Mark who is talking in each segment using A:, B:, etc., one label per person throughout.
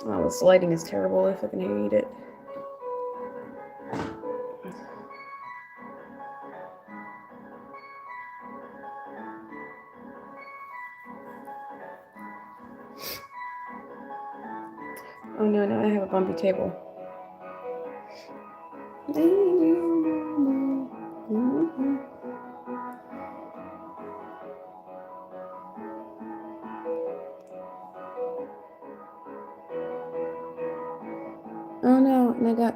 A: Oh, this lighting is terrible. If I can hate it. Oh no, now I have a bumpy table. Oh no, and I got...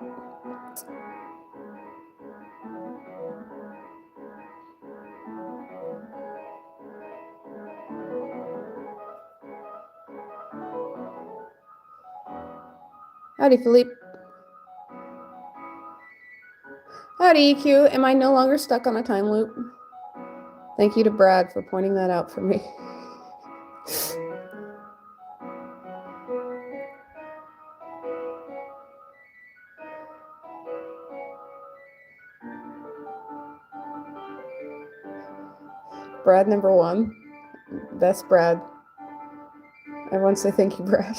A: Howdy, Philippe. Howdy, EQ. Am I no longer stuck on a time loop? Thank you to Brad for pointing that out for me. Brad number 1. That's Brad. Everyone say thank you, Brad.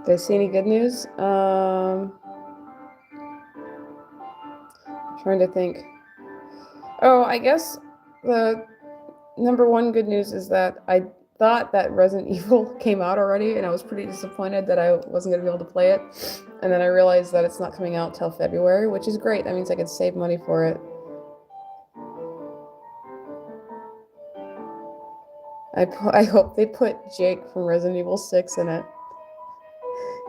A: Did I see any good news? Trying to think. Oh, I guess the number 1 good news is that I thought that Resident Evil came out already, and I was pretty disappointed that I wasn't going to be able to play it. And then I realized that it's not coming out till February, which is great. That means I could save money for it. I hope they put Jake from Resident Evil 6 in it.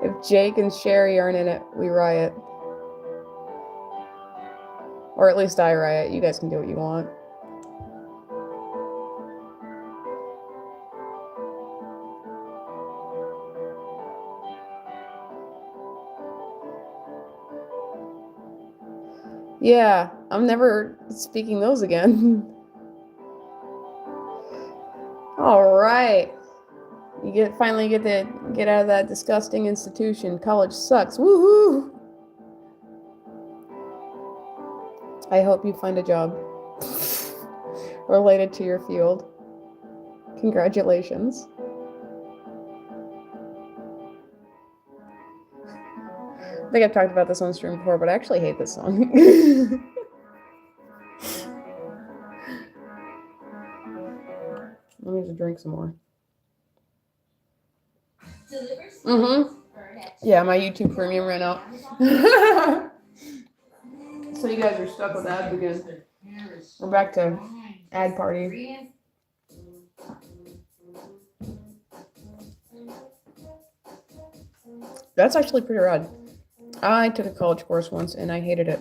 A: If Jake and Sherry aren't in it, we riot. Or at least I riot. You guys can do what you want. Yeah, I'm never speaking those again. All right. You finally get to get out of that disgusting institution. College sucks. Woohoo! I hope you find a job related to your field. Congratulations. I think I've talked about this on stream before, but I actually hate this song. Let me just drink some more. Yeah, my YouTube premium ran out. So you guys are stuck with ads again. We're back to ad party. That's actually pretty rad. I took a college course once and I hated it.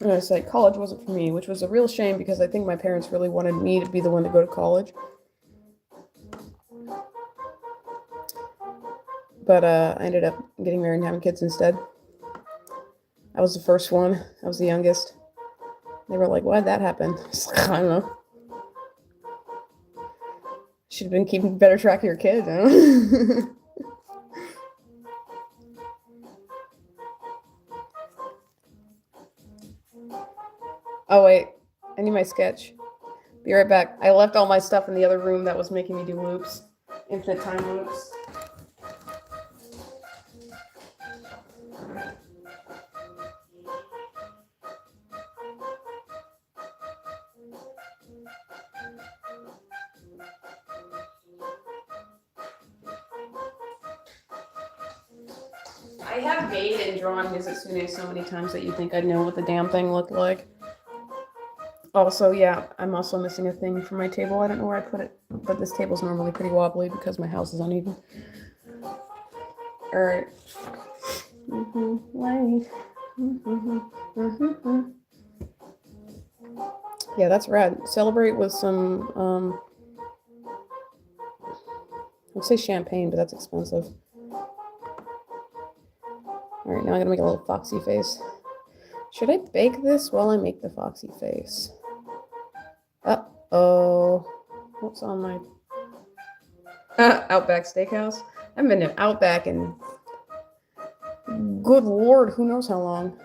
A: And I said college wasn't for me, which was a real shame because I think my parents really wanted me to be the one to go to college. But I ended up getting married and having kids instead. I was the first one. I was the youngest. They were like, why'd that happen? I was like, I don't know. Should have been keeping better track of your kids, I don't know. Oh, wait. I need my sketch. Be right back. I left all my stuff in the other room that was making me do loops. Infinite time loops. I have made and drawn Mizitsune so many times that you think I'd know what the damn thing looked like. Also, yeah, I'm also missing a thing from my table. I don't know where I put it, but this table's normally pretty wobbly because my house is uneven. Alright. Yeah, that's rad. Celebrate with some, I'd say champagne, but that's expensive. Alright, now I'm gonna make a little foxy face. Should I bake this while I make the foxy face? Uh-oh. What's on my... Outback Steakhouse? I haven't been to Outback in... Good Lord, who knows how long.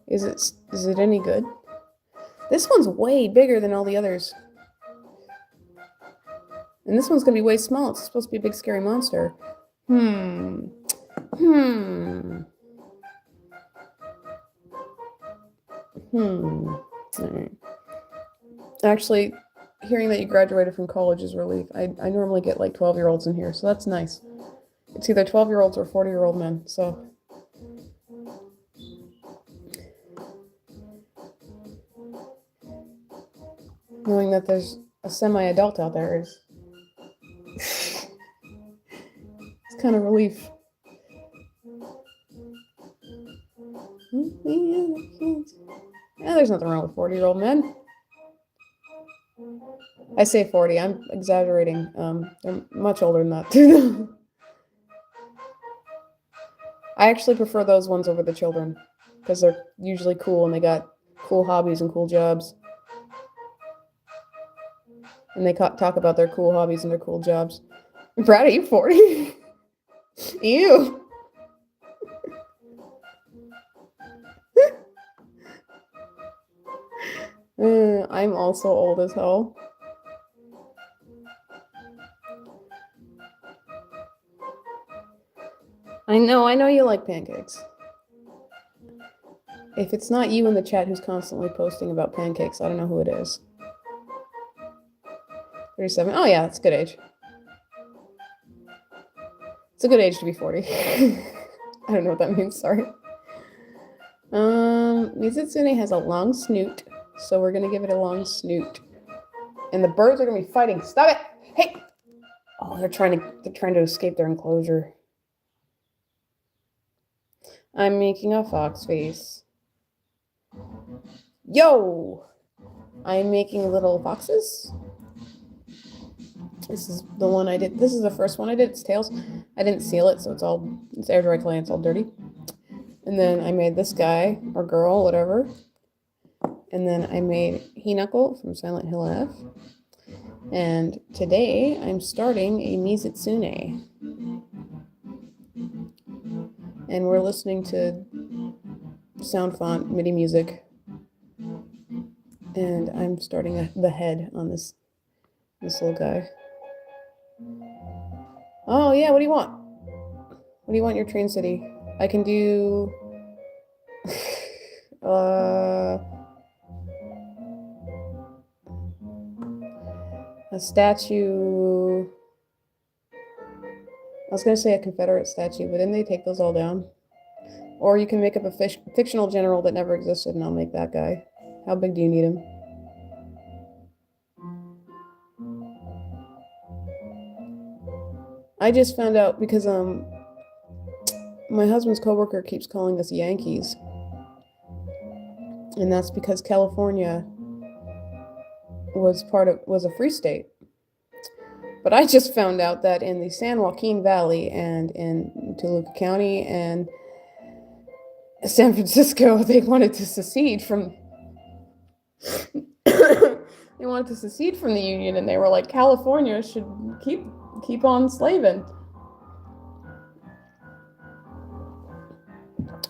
A: Is it any good? This one's way bigger than all the others. And this one's gonna be way small. It's supposed to be a big scary monster. Hmm. Alright. Actually, hearing that you graduated from college is a relief. I normally get like 12-year-olds in here, so that's nice. It's either 12-year-olds or 40-year-old men, so. Knowing that there's a semi-adult out there is it's kind of relief. Yeah, there's nothing wrong with 40-year-old men. I say 40, I'm exaggerating. They're much older than that. I actually prefer those ones over the children because they're usually cool and they got cool hobbies and cool jobs. And they talk about their cool hobbies and their cool jobs. Brad, are you 40? Ew. I'm also old as hell. I know you like pancakes. If it's not you in the chat who's constantly posting about pancakes, I don't know who it is. 37. Oh yeah, that's a good age. It's a good age to be 40. I don't know what that means, sorry. Mizitsune has a long snoot, so we're gonna give it a long snoot. And the birds are gonna be fighting. Stop it! Hey! Oh, they're trying to escape their enclosure. I'm making a fox face. Yo! I'm making little foxes. This is the one I did. This is the first one I did. It's tails. I didn't seal it, so it's air dry clay. It's all dirty. And then I made this guy or girl, whatever. And then I made Hinako from Silent Hill F. And today I'm starting a Mizitsune. And we're listening to sound font MIDI music. And I'm starting the head on this little guy. Oh yeah, what do you want? What do you want in your train city? I can do a statue. I was gonna say a Confederate statue, but didn't they take those all down? Or you can make up a fictional general that never existed, and I'll make that guy. How big do you need him? I just found out because my husband's coworker keeps calling us Yankees. And that's because California was a free state. But I just found out that in the San Joaquin Valley and in Toluca County and San Francisco, they wanted to secede from the Union, and they were like, California should keep on slaving.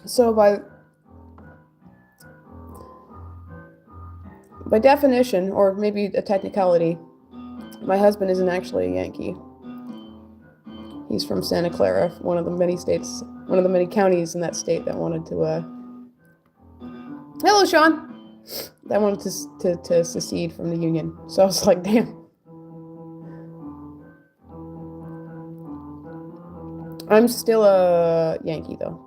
A: So by definition, or maybe a technicality, my husband isn't actually a Yankee. He's from Santa Clara, one of the many counties in that state that wanted to hello, Sean! That wanted to secede from the Union. So I was like, damn. I'm still a Yankee, though.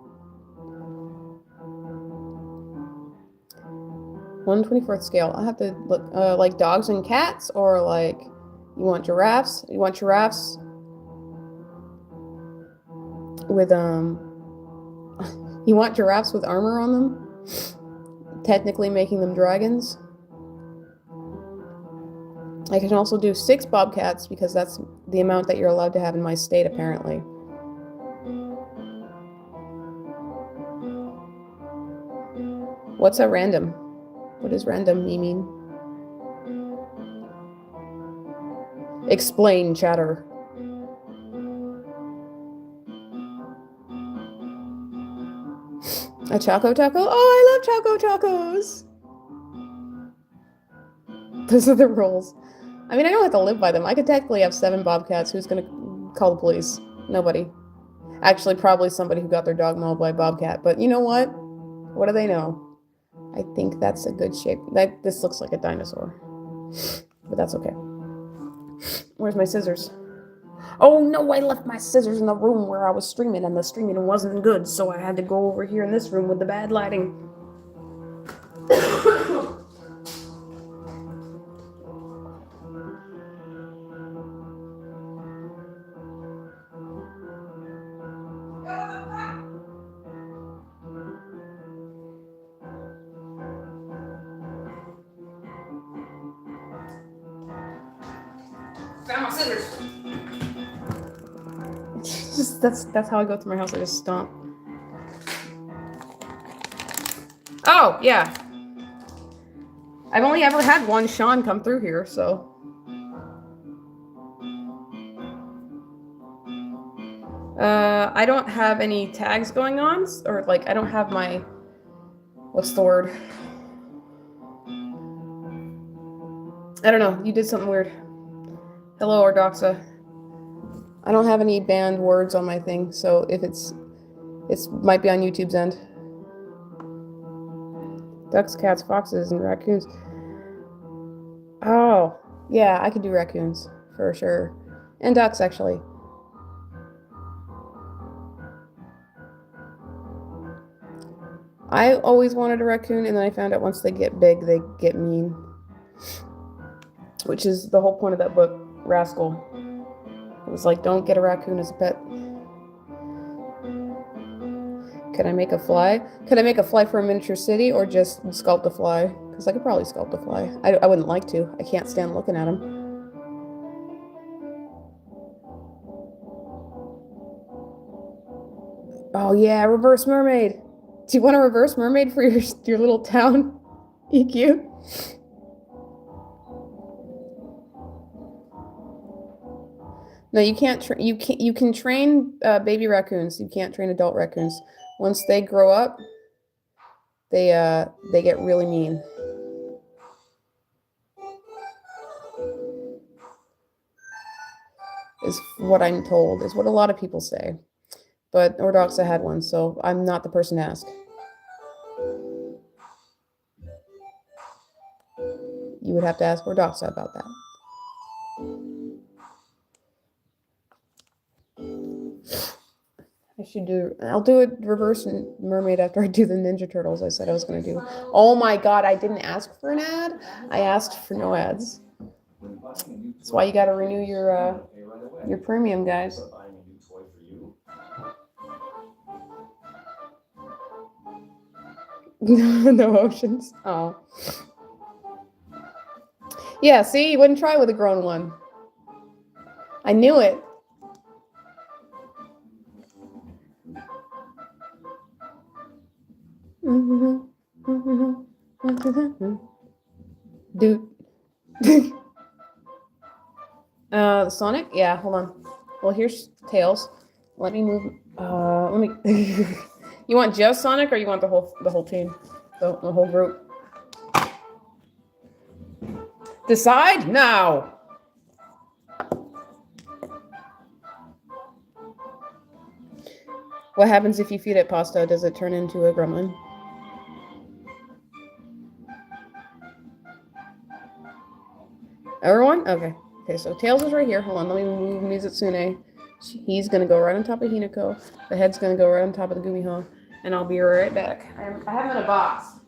A: 1/24th scale. I'll have to look, like dogs and cats, or like, you want giraffes? You want giraffes with, you want giraffes with armor on them? Technically making them dragons. I can also do 6 bobcats, because that's the amount that you're allowed to have in my state, apparently. What's a random? What does random mean? Explain, chatter. A Choco Taco? Oh, I love Choco Tacos! Those are the rules. I mean, I don't have to live by them. I could technically have 7 bobcats. Who's gonna call the police? Nobody. Actually, probably somebody who got their dog mauled by a bobcat. But you know what? What do they know? I think that's a good shape. This looks like a dinosaur. But that's okay. Where's my scissors? Oh no, I left my scissors in the room where I was streaming, and the streaming wasn't good, so I had to go over here in this room with the bad lighting. Found my scissors. That's how I go through my house. I just stomp. Oh yeah. I've only ever had one Sean come through here, so. I don't have any tags going on, or like I don't have my. What's the word? I don't know. You did something weird. Hello, Ordoxa. I don't have any banned words on my thing, so if it's might be on YouTube's end. Ducks, cats, foxes, and raccoons. Oh, yeah, I could do raccoons for sure, and ducks actually. I always wanted a raccoon, and then I found out once they get big, they get mean. Which is the whole point of that book, Rascal. It was like, don't get a raccoon as a pet. Can I make a fly? Could I make a fly for a miniature city, or just sculpt a fly? Because I could probably sculpt a fly. I wouldn't like to. I can't stand looking at them. Oh yeah, reverse mermaid. Do you want a reverse mermaid for your little town? EQ? No, you can't. You can train baby raccoons. You can't train adult raccoons. Once they grow up, they get really mean. Is what I'm told. Is what a lot of people say. But Ordoxa had one, so I'm not the person to ask. You would have to ask Ordoxa about that. I'll do a reverse mermaid after I do the Ninja Turtles I said I was going to do. Oh my god, I didn't ask for an ad. I asked for no ads. That's why you got to renew your premium, guys. No oceans. Oh. Yeah, see, you wouldn't try with a grown one. I knew it. Dude. Sonic? Yeah, hold on. Well, here's Tails. Let me move. Let me. You want just Sonic, or you want the whole team, the whole group? Decide now. What happens if you feed it pasta? Does it turn into a gremlin? Everyone? Okay. Okay, so Tails is right here. Hold on, let me move Mizitsune. He's gonna go right on top of Hinako. The head's gonna go right on top of the Gumiho. And I'll be right back. I have him in a box.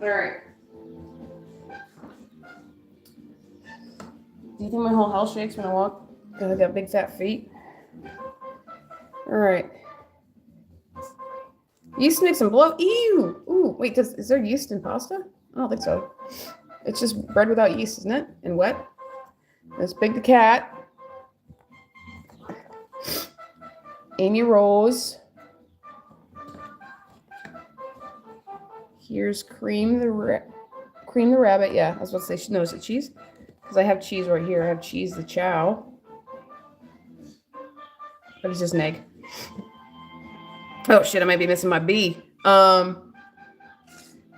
A: Alright. Do you think my whole house shakes when I walk? Because I got big fat feet? Alright. Yeast mix and blow. Ew! Ooh, wait, is there yeast in pasta? I don't think so. It's just bread without yeast, isn't it? And wet. There's Big the cat. Amy Rose. Here's Cream the rabbit. Yeah, I was about to say, she knows it cheese. Because I have cheese right here. I have Cheese the Chow. But it's just an egg. Oh shit, I might be missing my B.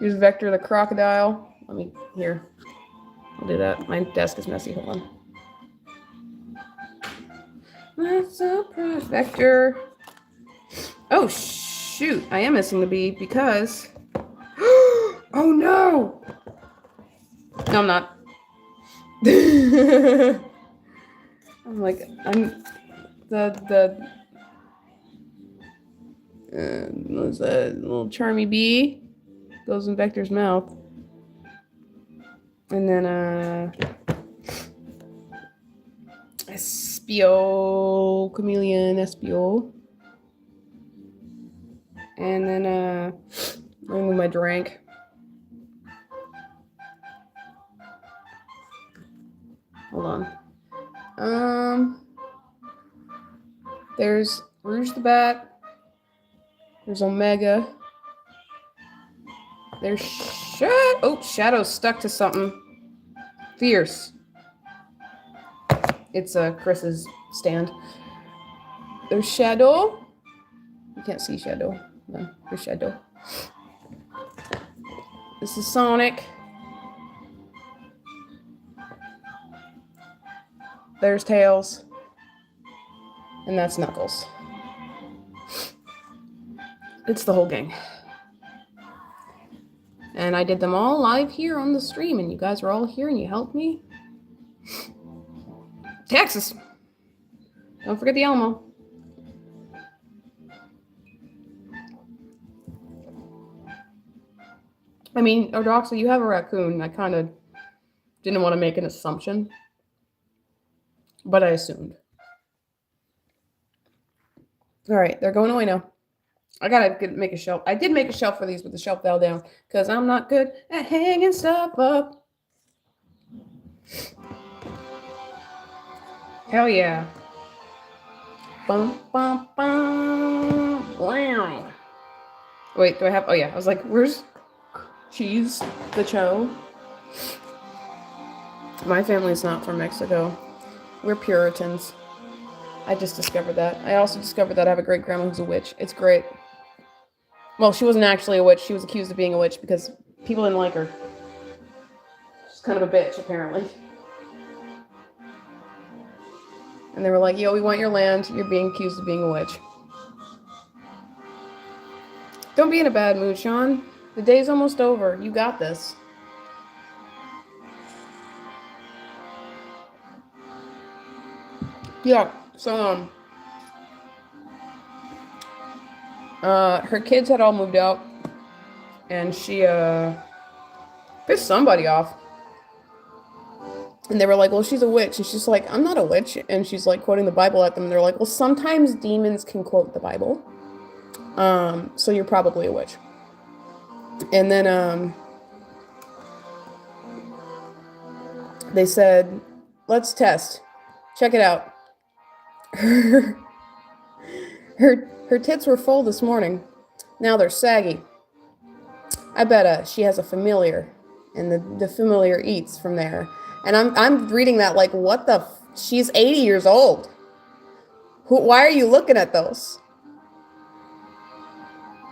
A: Here's Vector the crocodile. Let me, here. I'll do that. My desk is messy. Hold on. That's so proud. Vector. Oh, shoot. I am missing the bee because... Oh, no! No, I'm not. I'm like, I'm... There's a little charmy bee. Goes in Vector's mouth. And then, Espio, chameleon, Espio. And then, let me move my drink. Hold on. There's Rouge the Bat. There's Omega. There's Shadow's stuck to something. Fierce. It's Chris's stand. There's Shadow. You can't see Shadow. No, there's Shadow. This is Sonic. There's Tails. And that's Knuckles. It's the whole gang. And I did them all live here on the stream, and you guys were all here and you helped me. Texas! Don't forget the Alamo. I mean, Odoxa, you have a raccoon. I kind of didn't want to make an assumption, but I assumed. All right, they're going away now. I gotta make a shelf. I did make a shelf for these, but the shelf fell down because I'm not good at hanging stuff up. Hell yeah. Bum, bum, bum. Wow. Wait, do I have... Oh, yeah. I was like, where's Cheese the Cho? My family's not from Mexico. We're Puritans. I just discovered that. I also discovered that I have a great-grandma who's a witch. It's great. Well, she wasn't actually a witch. She was accused of being a witch because people didn't like her. She's kind of a bitch, apparently. And they were like, yo, we want your land. You're being accused of being a witch. Don't be in a bad mood, Sean. The day's almost over. You got this. Yeah, so, her kids had all moved out. And she, pissed somebody off. And they were like, well, she's a witch. And she's like, I'm not a witch. And she's like quoting the Bible at them. And they're like, well, sometimes demons can quote the Bible. So you're probably a witch. And then, they said, let's test. Check it out. Her tits were full this morning. Now they're saggy. I bet, she has a familiar. And the familiar eats from there. And I'm reading that like, what the... She's 80 years old. Why are you looking at those?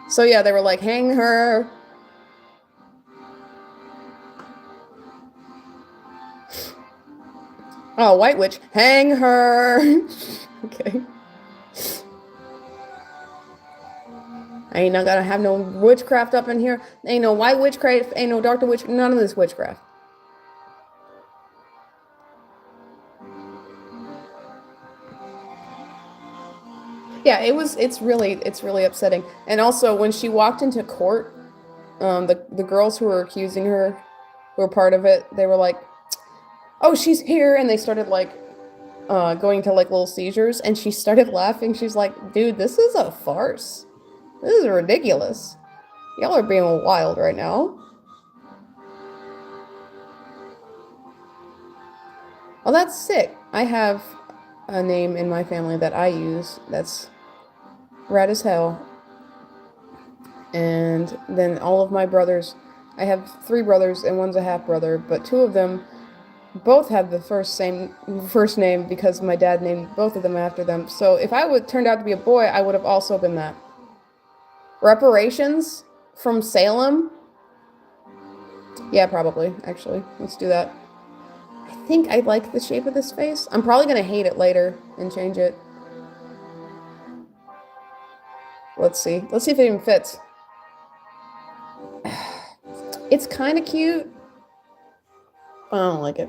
A: So yeah, they were like, hang her. Oh, white witch. Hang her. Okay. I ain't not gonna have no witchcraft up in here. Ain't no white witchcraft. Ain't no dark witch. None of this witchcraft. Yeah, it's really upsetting. And also, when she walked into court, the girls who were accusing her, who were part of it, they were like, oh, she's here. And they started like, going to like little seizures. And she started laughing. She's like, dude, this is a farce. This is ridiculous. Y'all are being wild right now. Well, that's sick. I have a name in my family that I use that's rad as hell. And then all of my brothers, I have 3 brothers and one's a half brother, but 2 of them both have the first name because my dad named both of them after them. So if I would turned out to be a boy, I would have also been that. Reparations from Salem. Yeah, probably, actually. Let's do that. I think I like the shape of this face. I'm probably going to hate it later and change it. Let's see. Let's see if it even fits. It's kind of cute. I don't like it.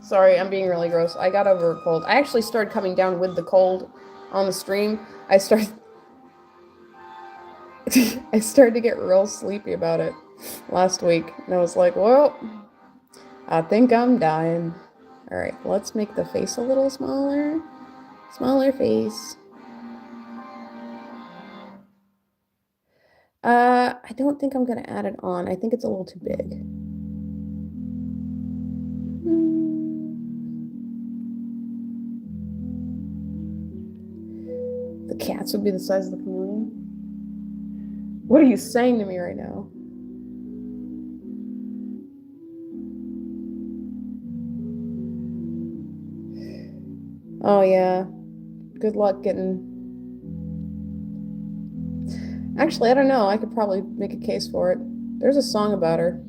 A: Sorry, I'm being really gross. I got over a cold. I actually started coming down with the cold on the stream. I started to get real sleepy about it last week. And I was like, well, I think I'm dying. All right, let's make the face a little smaller. Smaller face. I don't think I'm gonna add it on. I think it's a little too big. The cats would be the size of the chameleon. What are you saying to me right now? Oh yeah. Good luck getting... Actually, I don't know. I could probably make a case for it. There's a song about her.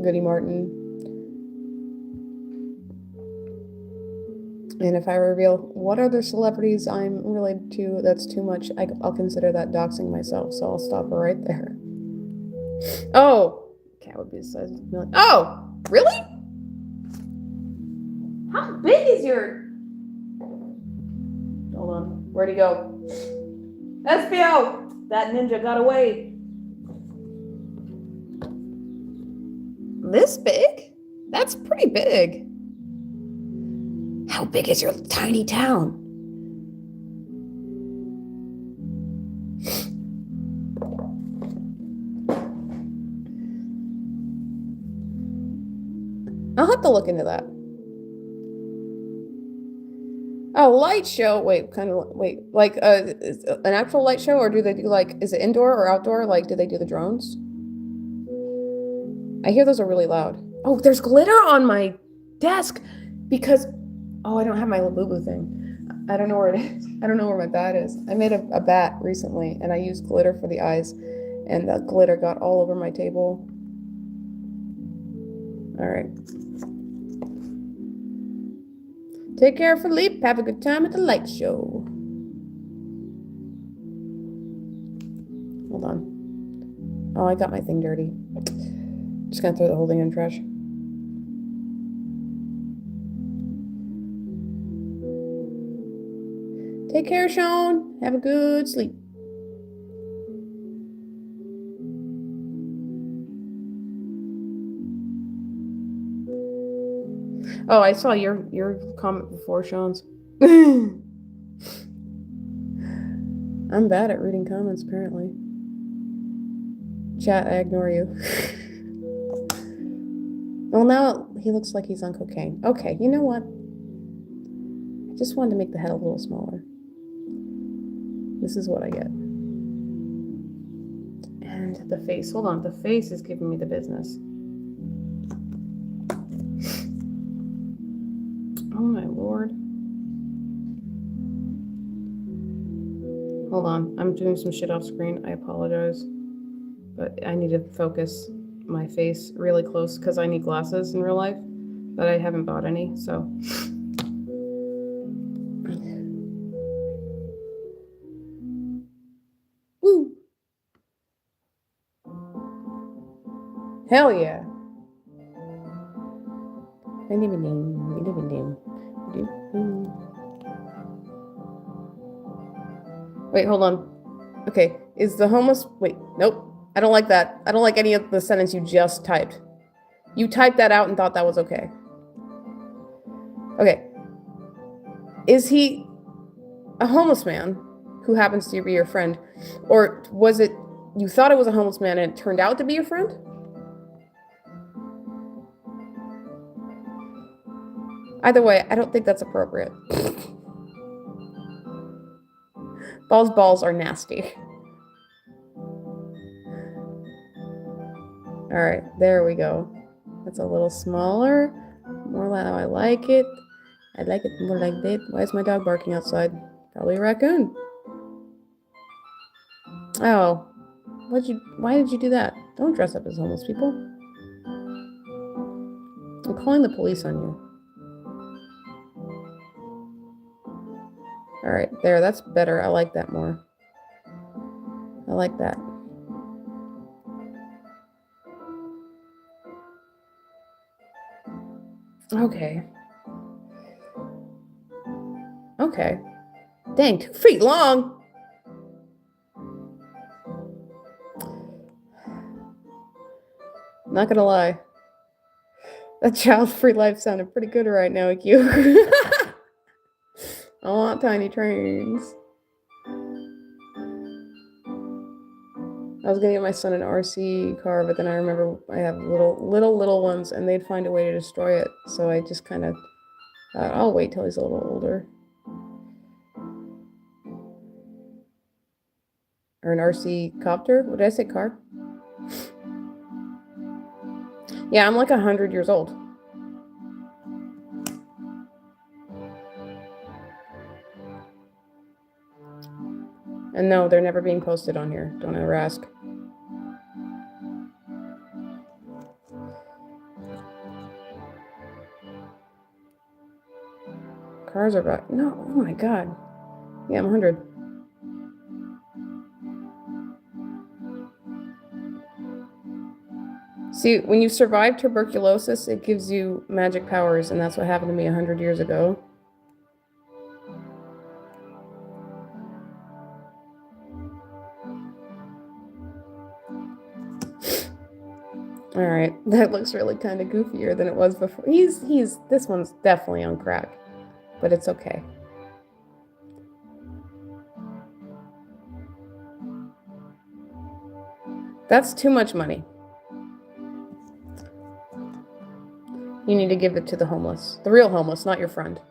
A: Goody Martin. And if I reveal what other celebrities I'm related to, that's too much. I'll consider that doxing myself, so I'll stop her right there. Oh! Cat would be the size of a million. Oh! Really? How big is your... Hold on. Where'd he go? SPO! That ninja got away. This big? That's pretty big. How big is your tiny town? I'll have to look into that. A light show? Wait, like an actual light show, or do they do like, is it indoor or outdoor? Like, do they do the drones? I hear those are really loud. Oh, there's glitter on my desk because, oh, I don't have my Labubu thing. I don't know where it is. I don't know where my bat is. I made a bat recently and I used glitter for the eyes and the glitter got all over my table. All right. Take care, Philippe. Have a good time at the light show. Hold on. Oh, I got my thing dirty. Just gonna throw the whole thing in the trash. Take care, Sean. Have a good sleep. Oh, I saw your comment before Sean's. I'm bad at reading comments, apparently. Chat, I ignore you. Well, now he looks like he's on cocaine. Okay, you know what? I just wanted to make the head a little smaller. This is what I get. And the face. Hold on, the face is giving me the business. Oh my lord. Hold on, I'm doing some shit off screen. I apologize. But I need to focus my face really close because I need glasses in real life, but I haven't bought any, so. Woo! Hell yeah! Wait, hold on. Okay, is the homeless... Wait, nope. I don't like that. I don't like any of the sentence you just typed. You typed that out and thought that was okay. Okay. Is he a homeless man who happens to be your friend? Or was it... You thought it was a homeless man and it turned out to be your friend? Either way, I don't think that's appropriate. Balls are nasty. All right, there we go. That's a little smaller, more like how I like it. I like it more like that. Why is my dog barking outside? Probably a raccoon. Oh. Why did you do that? Don't dress up as homeless people. I'm calling the police on you. Alright, there, that's better. I like that more. I like that. Okay. Okay. Dang, 2 feet long! Not gonna lie. That child-free life sounded pretty good right now, Q. I want tiny trains. I was gonna get my son an RC car, but then I remember I have little ones, and they'd find a way to destroy it. So I just kind of thought, I'll wait till he's a little older. Or an RC copter? What did I say, car? Yeah, I'm like 100 years old. And no, they're never being posted on here. Don't ever ask. Cars are back. No, oh my god. Yeah, I'm 100. See, when you survive tuberculosis, it gives you magic powers, and that's what happened to me 100 years ago. Alright, that looks really kind of goofier than it was before. This one's definitely on crack, but it's okay. That's too much money. You need to give it to the homeless. The real homeless, not your friend.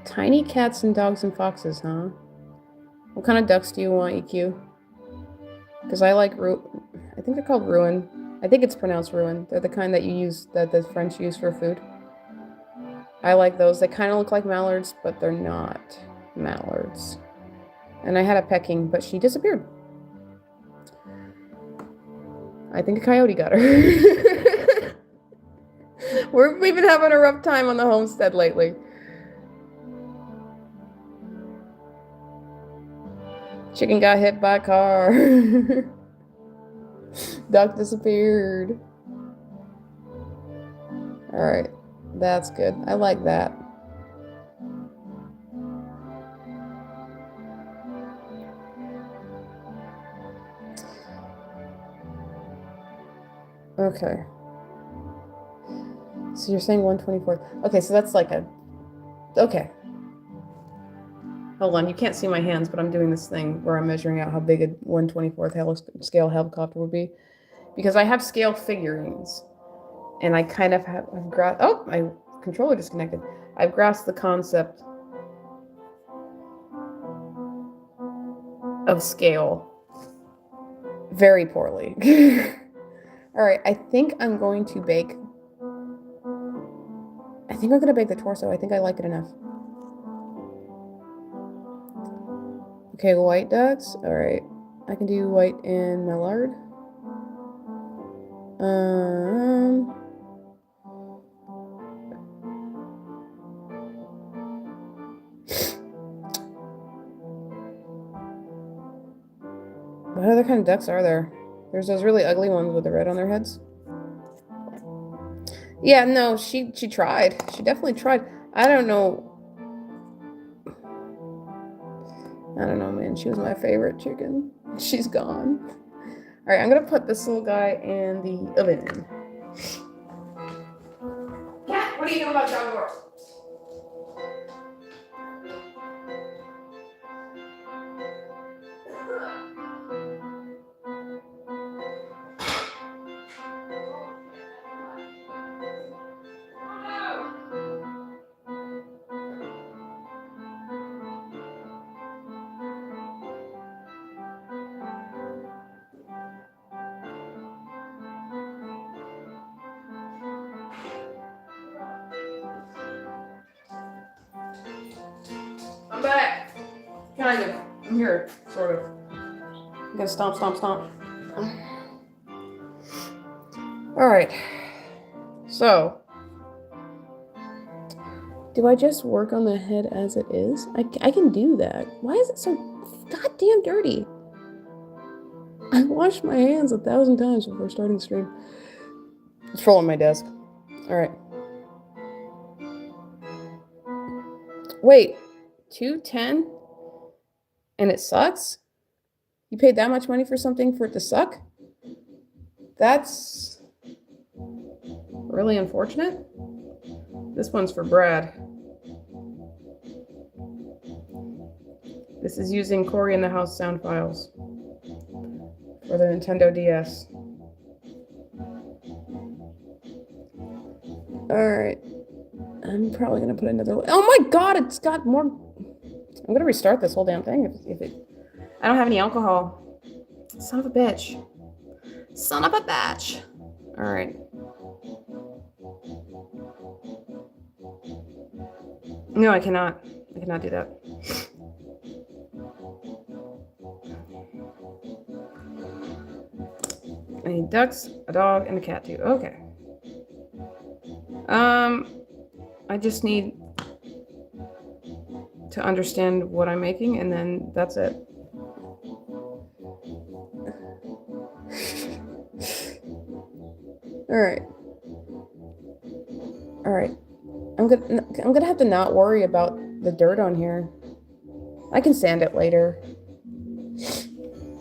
A: Tiny cats and dogs and foxes, huh? What kind of ducks do you want, EQ? Because I like I think they're called ruin. I think it's pronounced ruin. They're the kind that you use, that the French use for food. I like those. They kind of look like mallards, but they're not mallards. And I had a Peking, but she disappeared. I think a coyote got her. We've been having a rough time on the homestead lately. Chicken got hit by a car. Duck disappeared. Alright, that's good. I like that. Okay. So you're saying 1/24th. Okay, so that's like a... Okay. Hold on, you can't see my hands, but I'm doing this thing where I'm measuring out how big a 1/24th scale helicopter would be. Because I have scale figurines. And I kind of have grasped... Oh, my controller disconnected. I've grasped the concept of scale very poorly. Alright, I think I'm going to bake... I think I'm going to bake the torso. I think I like it enough. Okay, white ducks. Alright. I can do white and mallard. What other kind of ducks are there? There's those really ugly ones with the red on their heads. Yeah, no, she tried. She definitely tried. I don't know, man. She was my favorite chicken. She's gone. Alright, I'm gonna put this little guy in the oven. Cat, what do you know about dog wars? Kind of. I'm here, sort of. I'm gonna stomp, stomp, stomp. Alright. So. Do I just work on the head as it is? I can do that. Why is it so goddamn dirty? I washed my hands 1,000 times before starting the stream. It's full on my desk. Alright. Wait. 210? And it sucks? You paid that much money for something for it to suck? That's really unfortunate. This one's for Brad. This is using Corey in the House sound files for the Nintendo DS. Alright. I'm probably gonna put another. Oh my god, it's got more. I'm gonna restart this whole damn thing if it. I don't have any alcohol. Son of a bitch. Son of a bitch. Alright. No, I cannot. I cannot do that. I need ducks, a dog, and a cat too. Okay. I just need to understand what I'm making, and then that's it. Alright. Alright. I'm gonna have to not worry about the dirt on here. I can sand it later.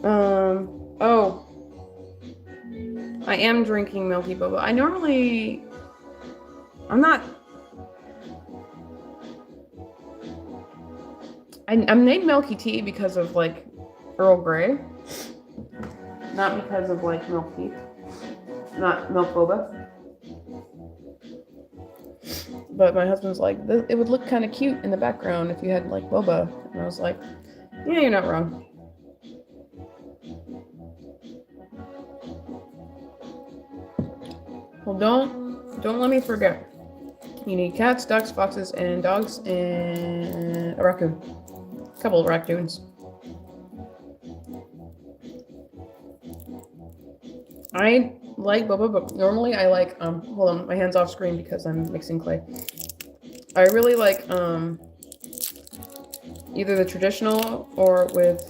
A: Oh. I am drinking milky boba. I'm not. I made milky tea because of like Earl Grey, not because of like milk tea, not milk boba. But my husband's like, it would look kind of cute in the background if you had like boba, and I was like, yeah, you're not wrong. Well, don't let me forget. You need cats, ducks, foxes, and dogs, and a raccoon. A couple of raccoons. I like boba, but normally I like, hold on, my hand's off screen because I'm mixing clay. I really like, either the traditional or with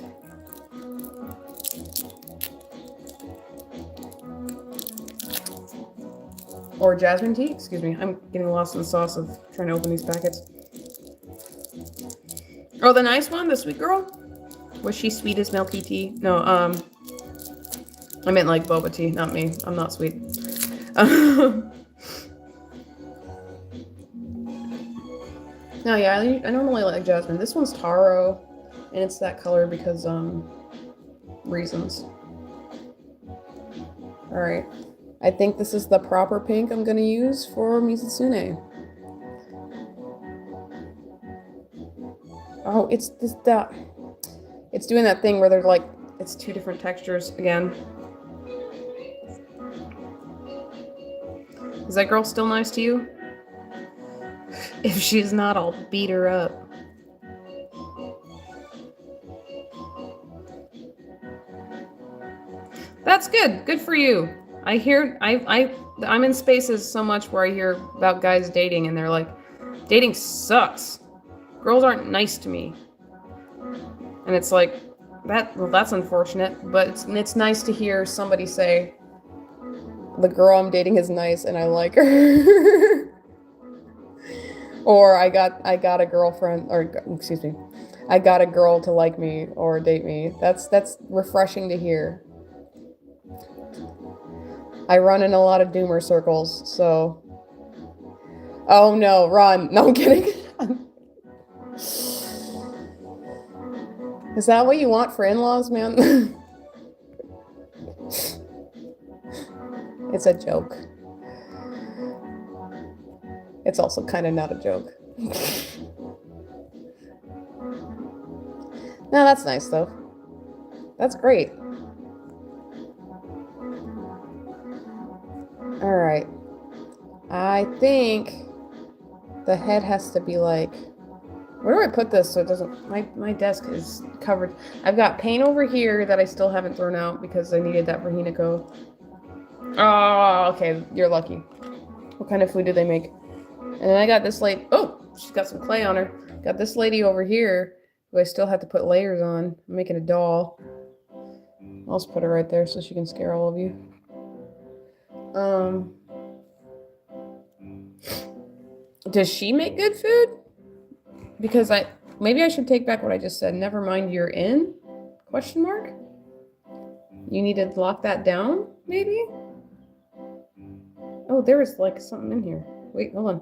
A: or jasmine tea. Excuse me, I'm getting lost in the sauce of trying to open these packets. Oh, the nice one, the sweet girl? Was she sweet as milky tea? No, I meant like boba tea, not me. I'm not sweet. No, yeah, I normally like jasmine. This one's taro, and it's that color because, reasons. Alright. I think this is the proper pink I'm gonna use for Mizusune. Oh, it's it's doing that thing where they're like, it's two different textures again. Is that girl still nice to you? If she's not, I'll beat her up. That's good. Good for you. I hear, I'm in spaces so much where I hear about guys dating and they're like, dating sucks. Girls aren't nice to me. And it's like, well, that's unfortunate, but it's nice to hear somebody say, the girl I'm dating is nice and I like her. Or I got a girlfriend, or excuse me, I got a girl to like me or date me. That's refreshing to hear. I run in a lot of doomer circles, so. Oh no, run. No, I'm kidding. Is that what you want for in-laws, man? It's a joke. It's also kind of not a joke. No, that's nice though. That's great. All right. I think the head has to be like Where do I put this so it doesn't... My desk is covered. I've got paint over here that I still haven't thrown out because I needed that for Hinako. Oh, okay. You're lucky. What kind of food do they make? And then I got this lady... Oh, she's got some clay on her. Got this lady over here who I still have to put layers on. I'm making a doll. I'll just put her right there so she can scare all of you. Does she make good food? Because maybe I should take back what I just said. Never mind, you're in? Question mark? You need to lock that down, maybe? Oh, there is like something in here. Wait, hold on.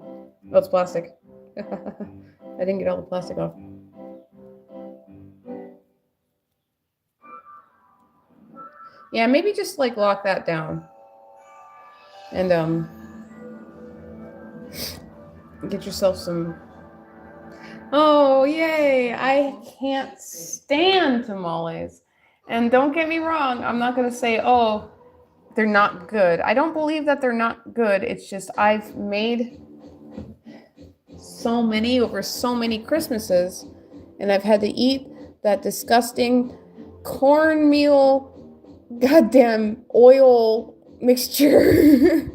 A: Oh, it's plastic. I didn't get all the plastic off. Yeah, maybe just like lock that down. And get yourself some... Oh, yay! I can't stand tamales. And don't get me wrong, I'm not going to say, oh, they're not good. I don't believe that they're not good. It's just I've made so many over so many Christmases, and I've had to eat that disgusting cornmeal goddamn oil mixture.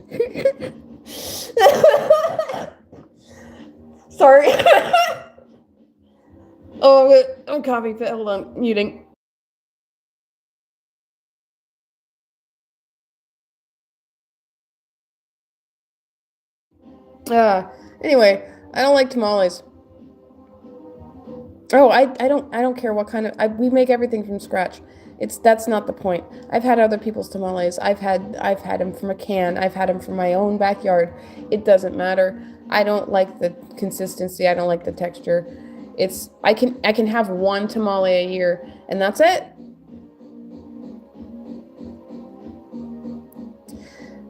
A: Sorry. Oh, I'm coughing. Hold on, muting. Anyway, I don't like tamales. Oh, I don't care what kind of... we make everything from scratch. That's not the point. I've had other people's tamales. I've had them from a can. I've had them from my own backyard. It doesn't matter. I don't like the consistency. I don't like the texture. I can have one tamale a year, and that's it.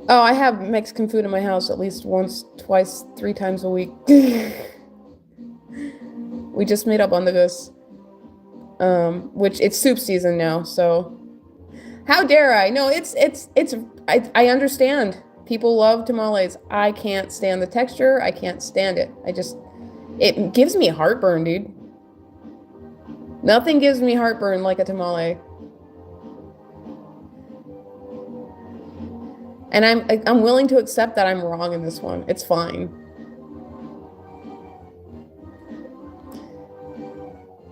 A: Oh, I have Mexican food in my house at least once, twice, 3 times a week. We just made up on the goose. Which it's soup season now, so how dare I? No, I understand. People love tamales. I can't stand the texture. I can't stand it. It gives me heartburn, dude. Nothing gives me heartburn like a tamale. And I'm willing to accept that I'm wrong in this one. It's fine.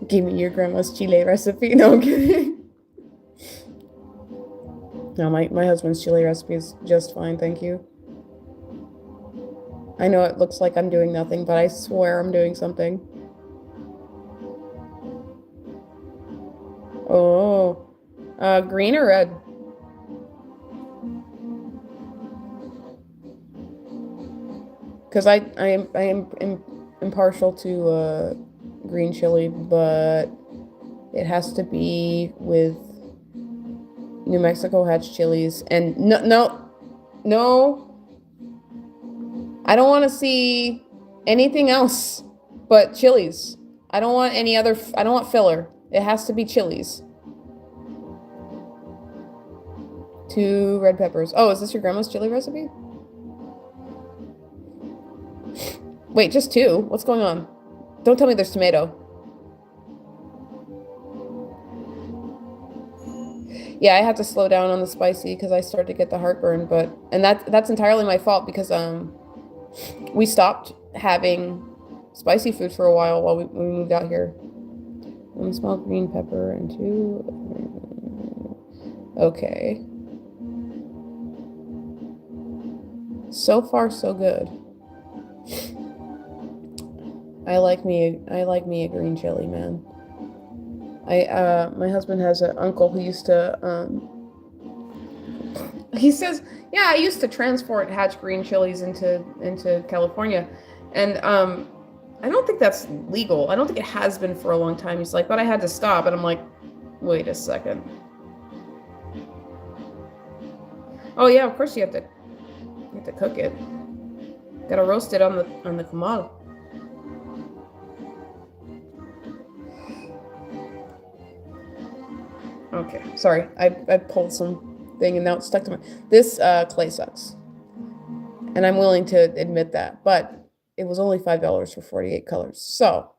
A: Give me your grandma's chile recipe. No, I'm kidding. No, my husband's chile recipe is just fine, thank you. I know it looks like I'm doing nothing, but I swear I'm doing something. Oh, green or red? Because I am impartial to green chili, but it has to be with New Mexico Hatch chilies. And no, I don't want to see anything else but chilies. I don't want I don't want filler. It has to be chilies. 2 red peppers. Oh, is this your grandma's chili recipe? Wait, just 2? What's going on? Don't tell me there's tomato. Yeah, I have to slow down on the spicy because I start to get the heartburn, and that's entirely my fault because we stopped having spicy food for a while when we moved out here. 1 small green pepper and 2. Okay. So far, so good. I like me a green chili, man. My husband has an uncle who used to he says, yeah, I used to transport Hatch green chilies into California, and I don't think that's legal. I don't think it has been for a long time. He's like, but I had to stop, and I'm like, wait a second. Oh yeah, of course you have to cook it. Gotta roast it on the comal. Okay, sorry. I pulled something and now it's stuck to my... This clay sucks. And I'm willing to admit that. But it was only $5 for 48 colors. So,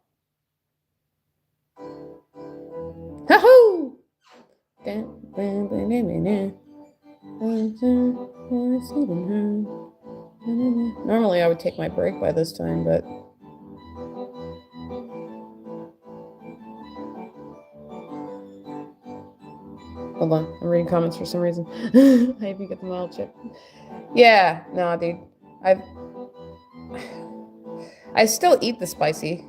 A: Normally I would take my break by this time, but hold on, I'm reading comments for some reason. I even get the mild chip. Yeah, no, dude. I still eat the spicy.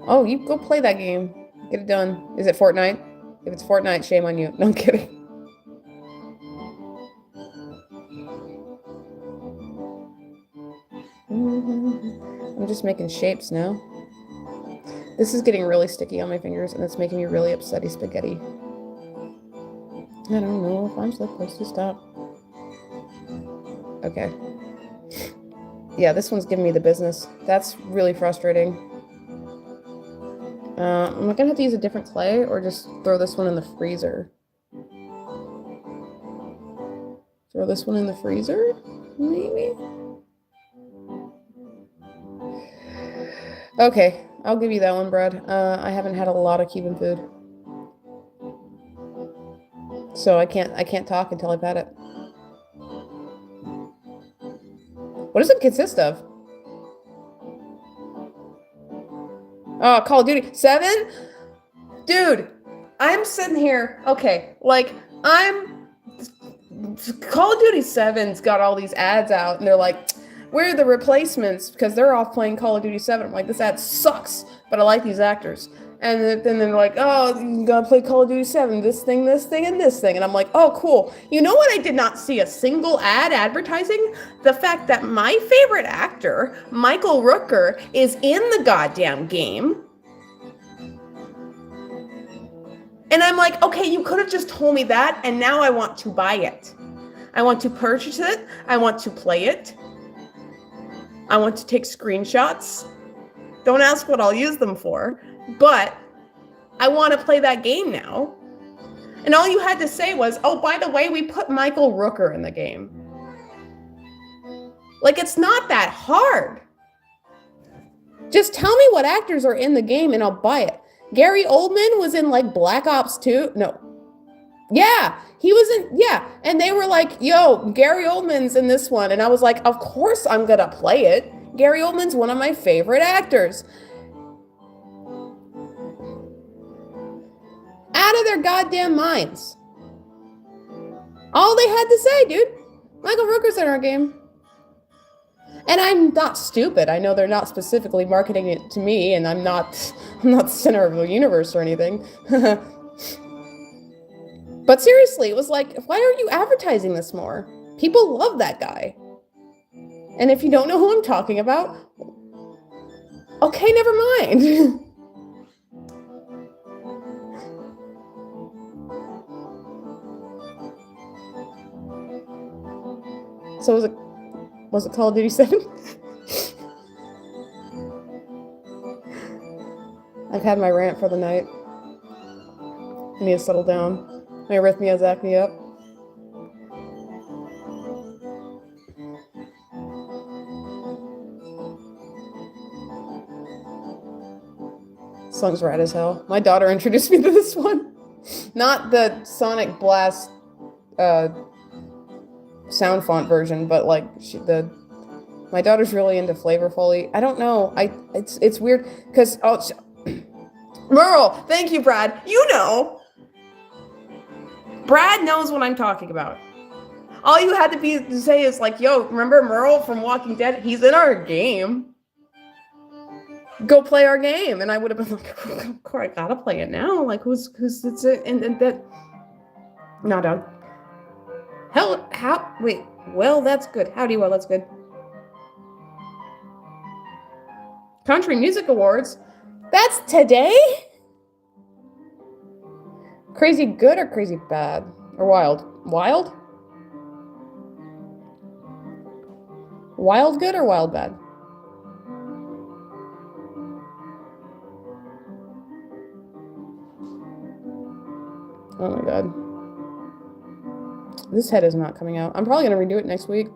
A: Oh, you go play that game. Get it done. Is it Fortnite? If it's Fortnite, shame on you. No, I'm kidding. I'm just making shapes now. This is getting really sticky on my fingers, and it's making me really upsetty spaghetti. I don't know if I'm supposed to stop. Okay. Yeah, this one's giving me the business. That's really frustrating. Am I gonna have to use a different clay or just throw this one in the freezer? Throw this one in the freezer? Maybe? Okay, I'll give you that one, Brad. I haven't had a lot of Cuban food. So I can't talk until I've had it. What does it consist of? Oh, Call of Duty 7? Dude, I'm sitting here. Okay, like, Call of Duty 7's got all these ads out, and they're like, we're the replacements, because they're off playing Call of Duty 7. I'm like, this ad sucks, but I like these actors. And then they're like, oh, you gotta play Call of Duty 7, this thing, and this thing. And I'm like, oh, cool. You know what I did not see a single ad advertising? The fact that my favorite actor, Michael Rooker, is in the goddamn game. And I'm like, okay, you could have just told me that, and now I want to buy it. I want to purchase it. I want to play it. I want to take screenshots. Don't ask what I'll use them for, but I want to play that game now. And all you had to say was, oh, by the way, we put Michael Rooker in the game. Like, it's not that hard. Just tell me what actors are in the game and I'll buy it. Gary Oldman was in, like, Black Ops 2. No. Yeah, he was in, yeah. And they were like, yo, Gary Oldman's in this one. And I was like, of course I'm going to play it. Gary Oldman's one of my favorite actors. Out of their goddamn minds. All they had to say, dude. Michael Rooker's in our game. And I'm not stupid. I know they're not specifically marketing it to me, and I'm not center of the universe or anything. But seriously, it was like, why aren't you advertising this more? People love that guy. And if you don't know who I'm talking about, okay, never mind. So was it Call of Duty 7? I've had my rant for the night. I need to settle down. My arrhythmia's acting up. This song's rad as hell. My daughter introduced me to this one. Not the Sonic Blast sound font version, but like my daughter's really into Flavorfully. I don't know. It's weird because Merle, thank you, Brad. You know. Brad knows what I'm talking about. All you had to say is like, yo, remember Merle from Walking Dead? He's in our game. Go play our game. And I would have been like, of course, I gotta play it now. Like, who's it's it? And that. No, dog. Wait, well, that's good. Howdy, well, that's good. Country Music Awards? That's today? Crazy good or crazy bad? Or wild? Wild? Wild good or wild bad? Oh my god. This head is not coming out. I'm probably going to redo it next week.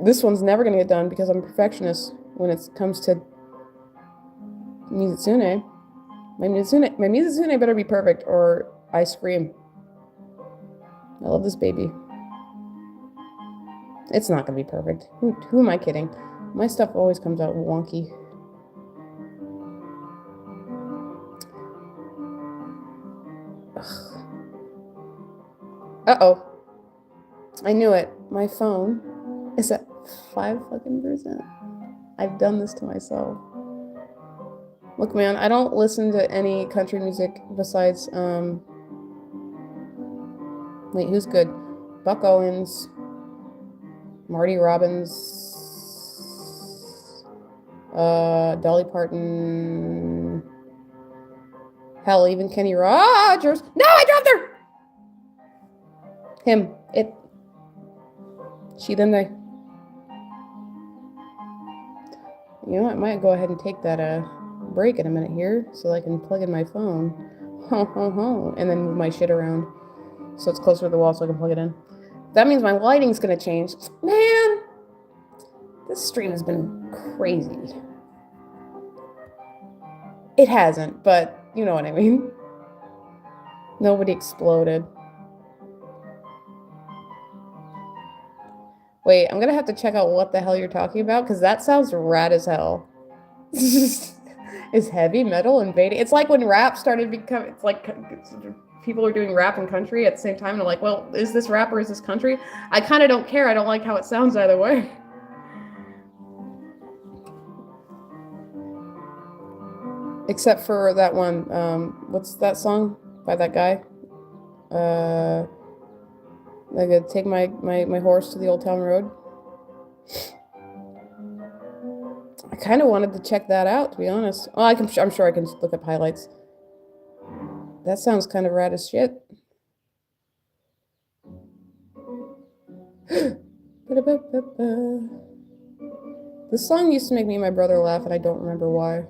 A: This one's never going to get done because I'm a perfectionist when it comes to Mizitsune. My Mizune better be perfect or I scream. I love this baby. It's not gonna be perfect. Who am I kidding? My stuff always comes out wonky. Uh-oh. I knew it. My phone is at 5%. I've done this to myself. Look, man, I don't listen to any country music besides, wait, who's good? Buck Owens, Marty Robbins, Dolly Parton, hell, even Kenny Rogers. No, I dropped her! Him, it. She, them, they. You know, I might go ahead and take that break in a minute here so I can plug in my phone. And then move my shit around so it's closer to the wall so I can plug it in. That means my lighting's gonna change. Man, this stream has been crazy. It hasn't, but you know what I mean. Nobody exploded. Wait, I'm gonna have to check out what the hell you're talking about, because that sounds rad as hell. Is heavy metal invading? It's like when rap started becoming, it's like people are doing rap and country at the same time, and I'm like, well, is this rap or is this country? I kind of don't care. I don't like how it sounds either way. Except for that one, what's that song by that guy? I could take my horse to the Old Town Road. I kind of wanted to check that out, to be honest. Well, I'm sure I can look up highlights. That sounds kind of rad as shit. This song used to make me and my brother laugh, and I don't remember why.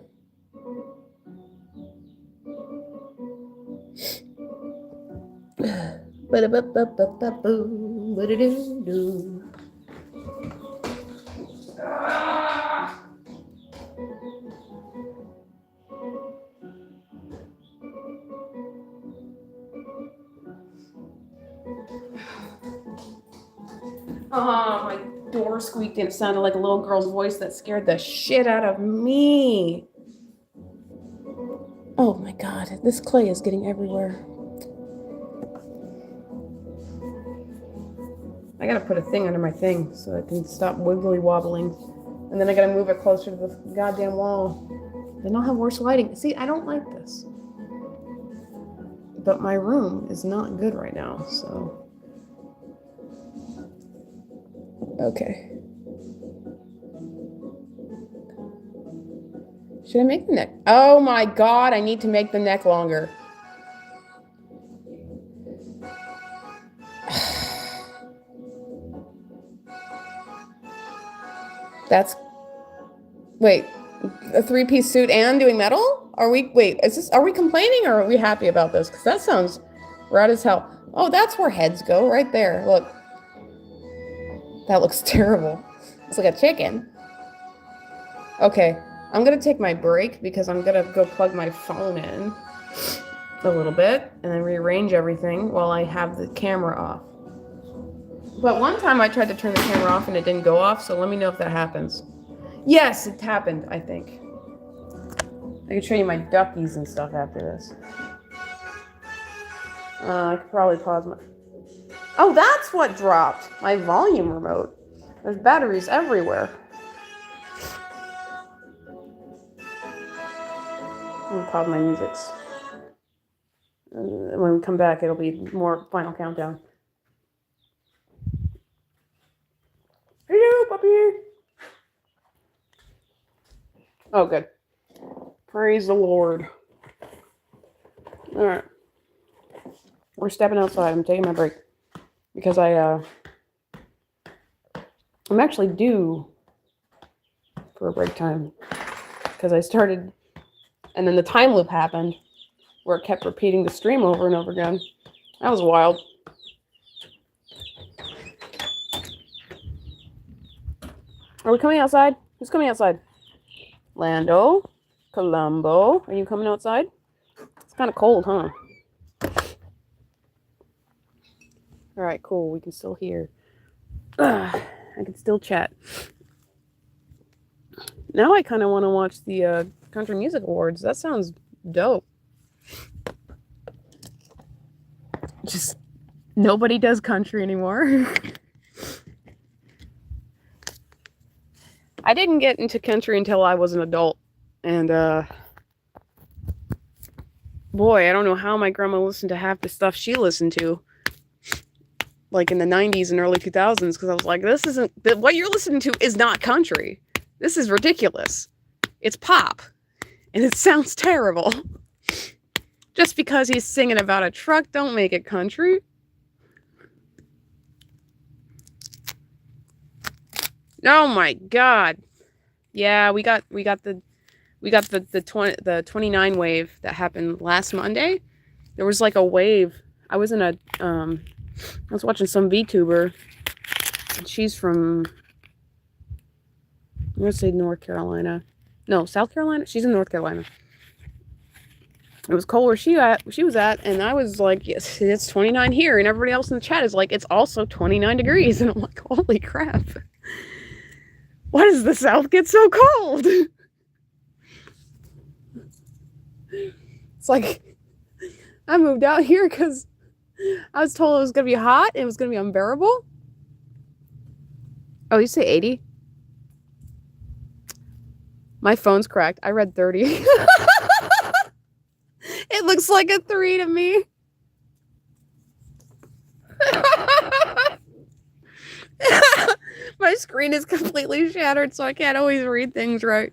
A: Oh, my door squeaked and it sounded like a little girl's voice that scared the shit out of me. Oh my god, this clay is getting everywhere. I gotta put a thing under my thing so I can stop wiggly wobbling. And then I gotta move it closer to the goddamn wall. Then I'll have worse lighting. See, I don't like this. But my room is not good right now, so. Okay. Should I make the neck? Oh my god, I need to make the neck longer. That's... Wait, a three-piece suit and doing metal? Are we... Wait, are we complaining or are we happy about this? Because that sounds rad as hell. Oh, that's where heads go, right there. Look. That looks terrible. It's like a chicken. Okay, I'm gonna take my break because I'm gonna go plug my phone in a little bit and then rearrange everything while I have the camera off. But one time I tried to turn the camera off and it didn't go off, so let me know if that happens. Yes, it happened, I think. I could show you my duckies and stuff after this. I could probably pause my... Oh, that's what dropped! My volume remote. There's batteries everywhere. I'm gonna pause my musics. And when we come back, it'll be more Final Countdown. Hello, puppy! Oh, good. Praise the Lord. Alright. We're stepping outside. I'm taking my break. Because I'm actually due for a break time. Because I started, and then the time loop happened, where it kept repeating the stream over and over again. That was wild. Are we coming outside? Who's coming outside? Lando, Columbo, are you coming outside? It's kind of cold, huh? All right, cool. We can still hear. I can still chat. Now I kind of want to watch the Country Music Awards. That sounds dope. Just nobody does country anymore. I didn't get into country until I was an adult. And, boy, I don't know how my grandma listened to half the stuff she listened to. Like in the 90s and early 2000s, because I was like, this isn't, what you're listening to is not country. This is ridiculous. It's pop. And it sounds terrible. Just because he's singing about a truck, don't make it country. Oh my God. Yeah, we got the 29 wave that happened last Monday. There was like a wave. I was watching some VTuber. And she's from, I'm gonna say North Carolina. No, South Carolina? She's in North Carolina. It was cold where she was at, and I was like, yes, it's 29 here, and everybody else in the chat is like, it's also 29 degrees, and I'm like, holy crap. Why does the South get so cold? It's like, I moved out here because I was told it was going to be hot, and it was going to be unbearable. Oh, you say 80? My phone's cracked. I read 30. It looks like a 3 to me. My screen is completely shattered, so I can't always read things right.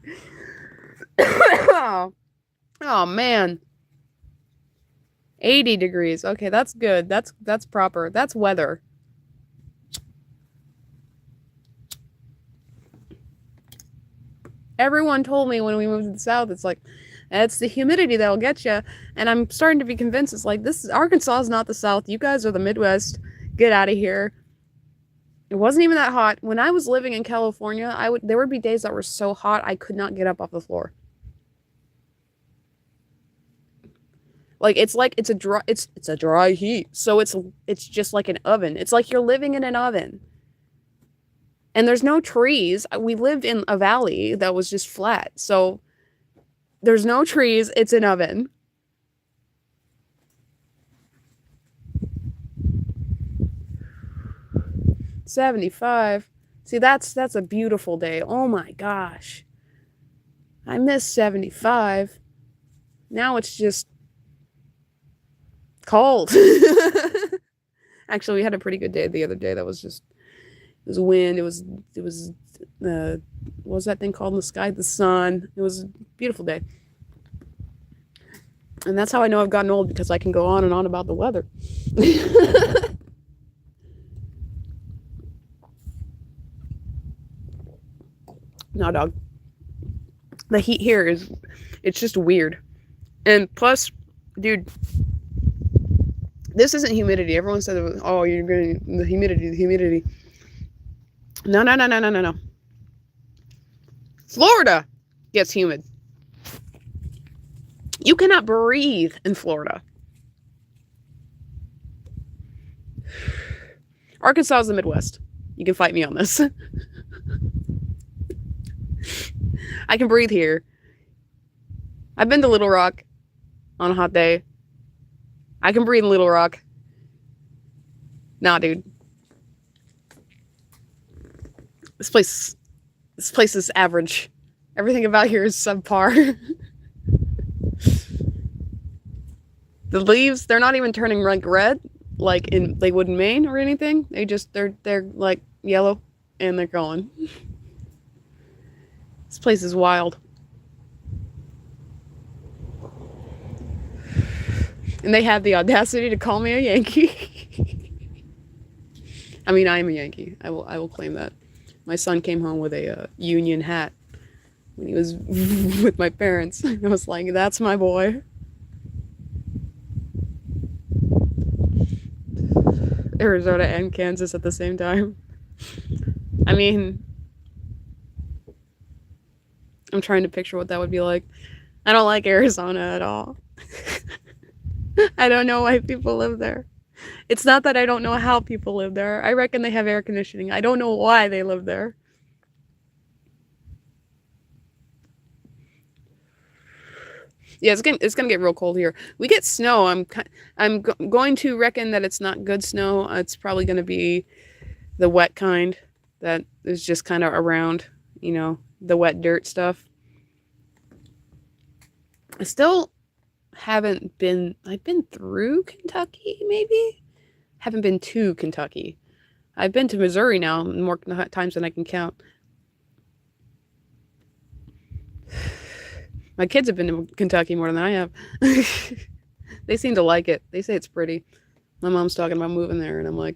A: Oh man. 80 degrees. Okay, that's good. That's proper. That's weather. Everyone told me when we moved to the South, it's like, it's the humidity that'll get you. And I'm starting to be convinced it's like, Arkansas is not the South. You guys are the Midwest. Get out of here. It wasn't even that hot. When I was living in California, there would be days that were so hot I could not get up off the floor. Like it's a dry heat. So it's just like an oven. It's like you're living in an oven. And there's no trees. We lived in a valley that was just flat. So there's no trees. It's an oven. $75. See, that's a beautiful day. Oh my gosh. I miss 75. Now it's just cold. Actually, we had a pretty good day the other day. That was just, it was wind. It was what was that thing called in the sky? The sun. It was a beautiful day. And that's how I know I've gotten old, because I can go on and on about the weather. No, dog. The heat here it's just weird. And plus, dude, this isn't humidity. Everyone said, oh, you're getting the humidity. No. Florida gets humid. You cannot breathe in Florida. Arkansas is the Midwest. You can fight me on this. I can breathe here. I've been to Little Rock on a hot day. I can breathe in Little Rock. Nah, dude. This place is average. Everything about here is subpar. The leaves, they're not even turning like red like they would in Maine or anything. They're like yellow and they're gone. This place is wild. And they had the audacity to call me a Yankee. I mean, I am a Yankee. I will claim that. My son came home with a Union hat when he was with my parents. I was like, that's my boy. Arizona and Kansas at the same time. I mean, I'm trying to picture what that would be like. I don't like Arizona at all. I don't know why people live there. It's not that I don't know how people live there. I reckon they have air conditioning. I don't know why they live there. Yeah, it's gonna get real cold here. We get snow. I'm going to reckon that it's not good snow. It's probably gonna be the wet kind that is just kind of around, the wet dirt stuff. I still haven't been. I've been through Kentucky, maybe. Haven't been to Kentucky. I've been to Missouri now more times than I can count. My kids have been to Kentucky more than I have. They seem to like it. They say it's pretty. My mom's talking about moving there, and I'm like,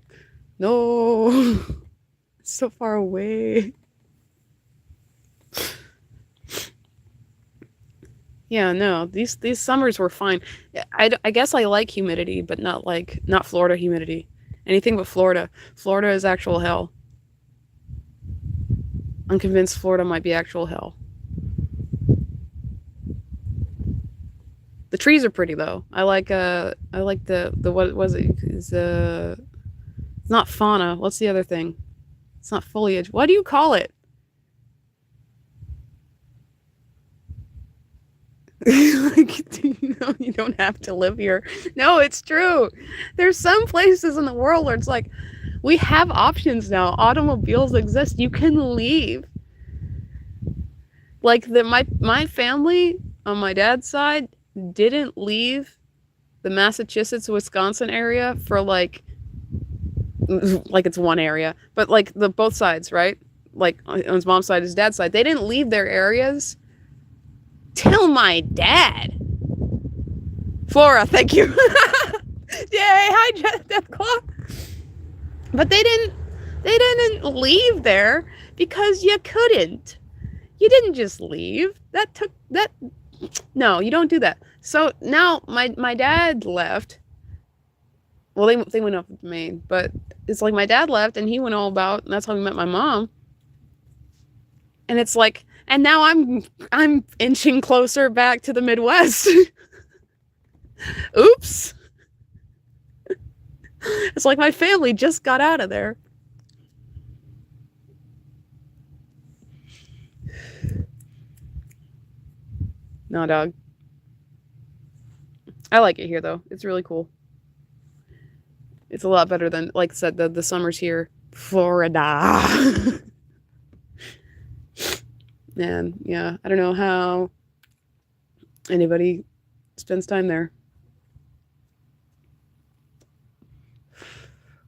A: no, it's so far away. Yeah, no, these summers were fine. I guess I like humidity, but not Florida humidity. Anything but Florida. Florida is actual hell. I'm convinced Florida might be actual hell. The trees are pretty though. I like the what was it? It's not fauna. What's the other thing? It's not foliage. What do you call it? Like, you don't have to live here. No, it's true. There's some places in the world where it's like, we have options now. Automobiles exist. You can leave. Like my family on my dad's side didn't leave the Massachusetts, Wisconsin area for like it's one area, but like the both sides, right? Like on his mom's side, his dad's side, they didn't leave their areas till my dad. Flora, thank you. Yay! Hi, Deathclaw. But they didn't leave there because you couldn't. You didn't just leave. No, you don't do that. So now my dad left. Well, they went up to Maine, but it's like my dad left and he went all about, and that's how we met my mom. And it's like, and now I'm inching closer back to the Midwest. Oops. It's like my family just got out of there. No, dog. I like it here though. It's really cool. It's a lot better than, like I said, the summers here. Florida. And yeah, I don't know how anybody spends time there.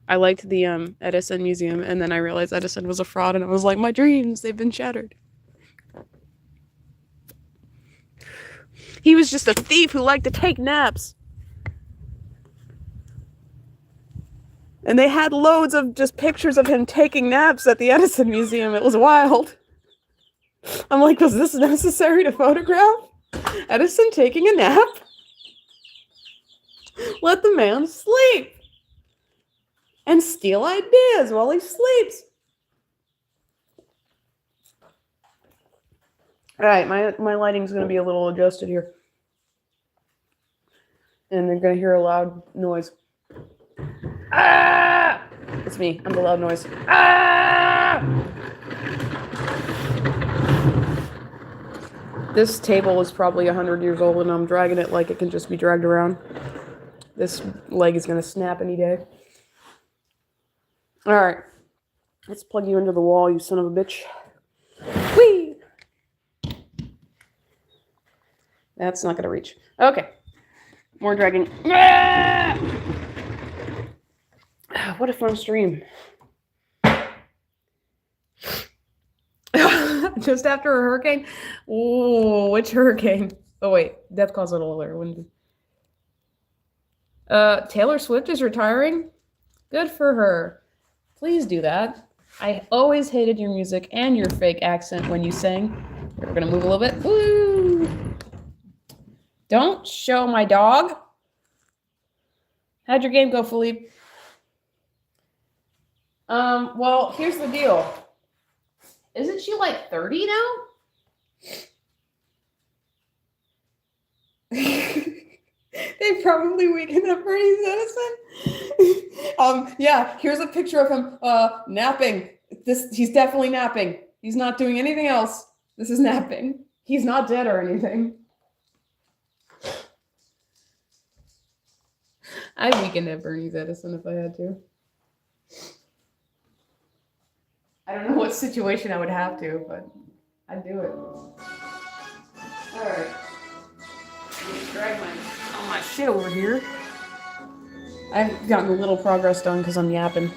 A: I liked the Edison Museum, and then I realized Edison was a fraud, and I was like, my dreams, they've been shattered. He was just a thief who liked to take naps. And they had loads of just pictures of him taking naps at the Edison Museum. It was wild. I'm like, was this necessary to photograph? Edison taking a nap? Let the man sleep. And steal ideas while he sleeps. All right, my lighting's going to be a little adjusted here. And they're going to hear a loud noise. Ah! It's me. I'm the loud noise. Ah! This table is probably 100 years old, and I'm dragging it like it can just be dragged around. This leg is going to snap any day. All right. Let's plug you into the wall, you son of a bitch. Whee! That's not going to reach. Okay. More dragging. Ah! What a fun stream. Just after a hurricane? Ooh, which hurricane? Oh, wait. Death caused it a little windy. Taylor Swift is retiring? Good for her. Please do that. I always hated your music and your fake accent when you sang. We're going to move a little bit. Woo! Don't show my dog. How'd your game go, Philippe? Well, here's the deal. Isn't she like 30 now? They They probably weakened up Bernie Edison. Yeah, here's a picture of him napping. He's definitely napping. He's not doing anything else. This is napping. He's not dead or anything. I'd weaken up Bernie Edison if I had to. I don't know what situation I would have to, but I'd do it. Alright. Drag all my shit over here. I've gotten a little progress done because I'm yapping.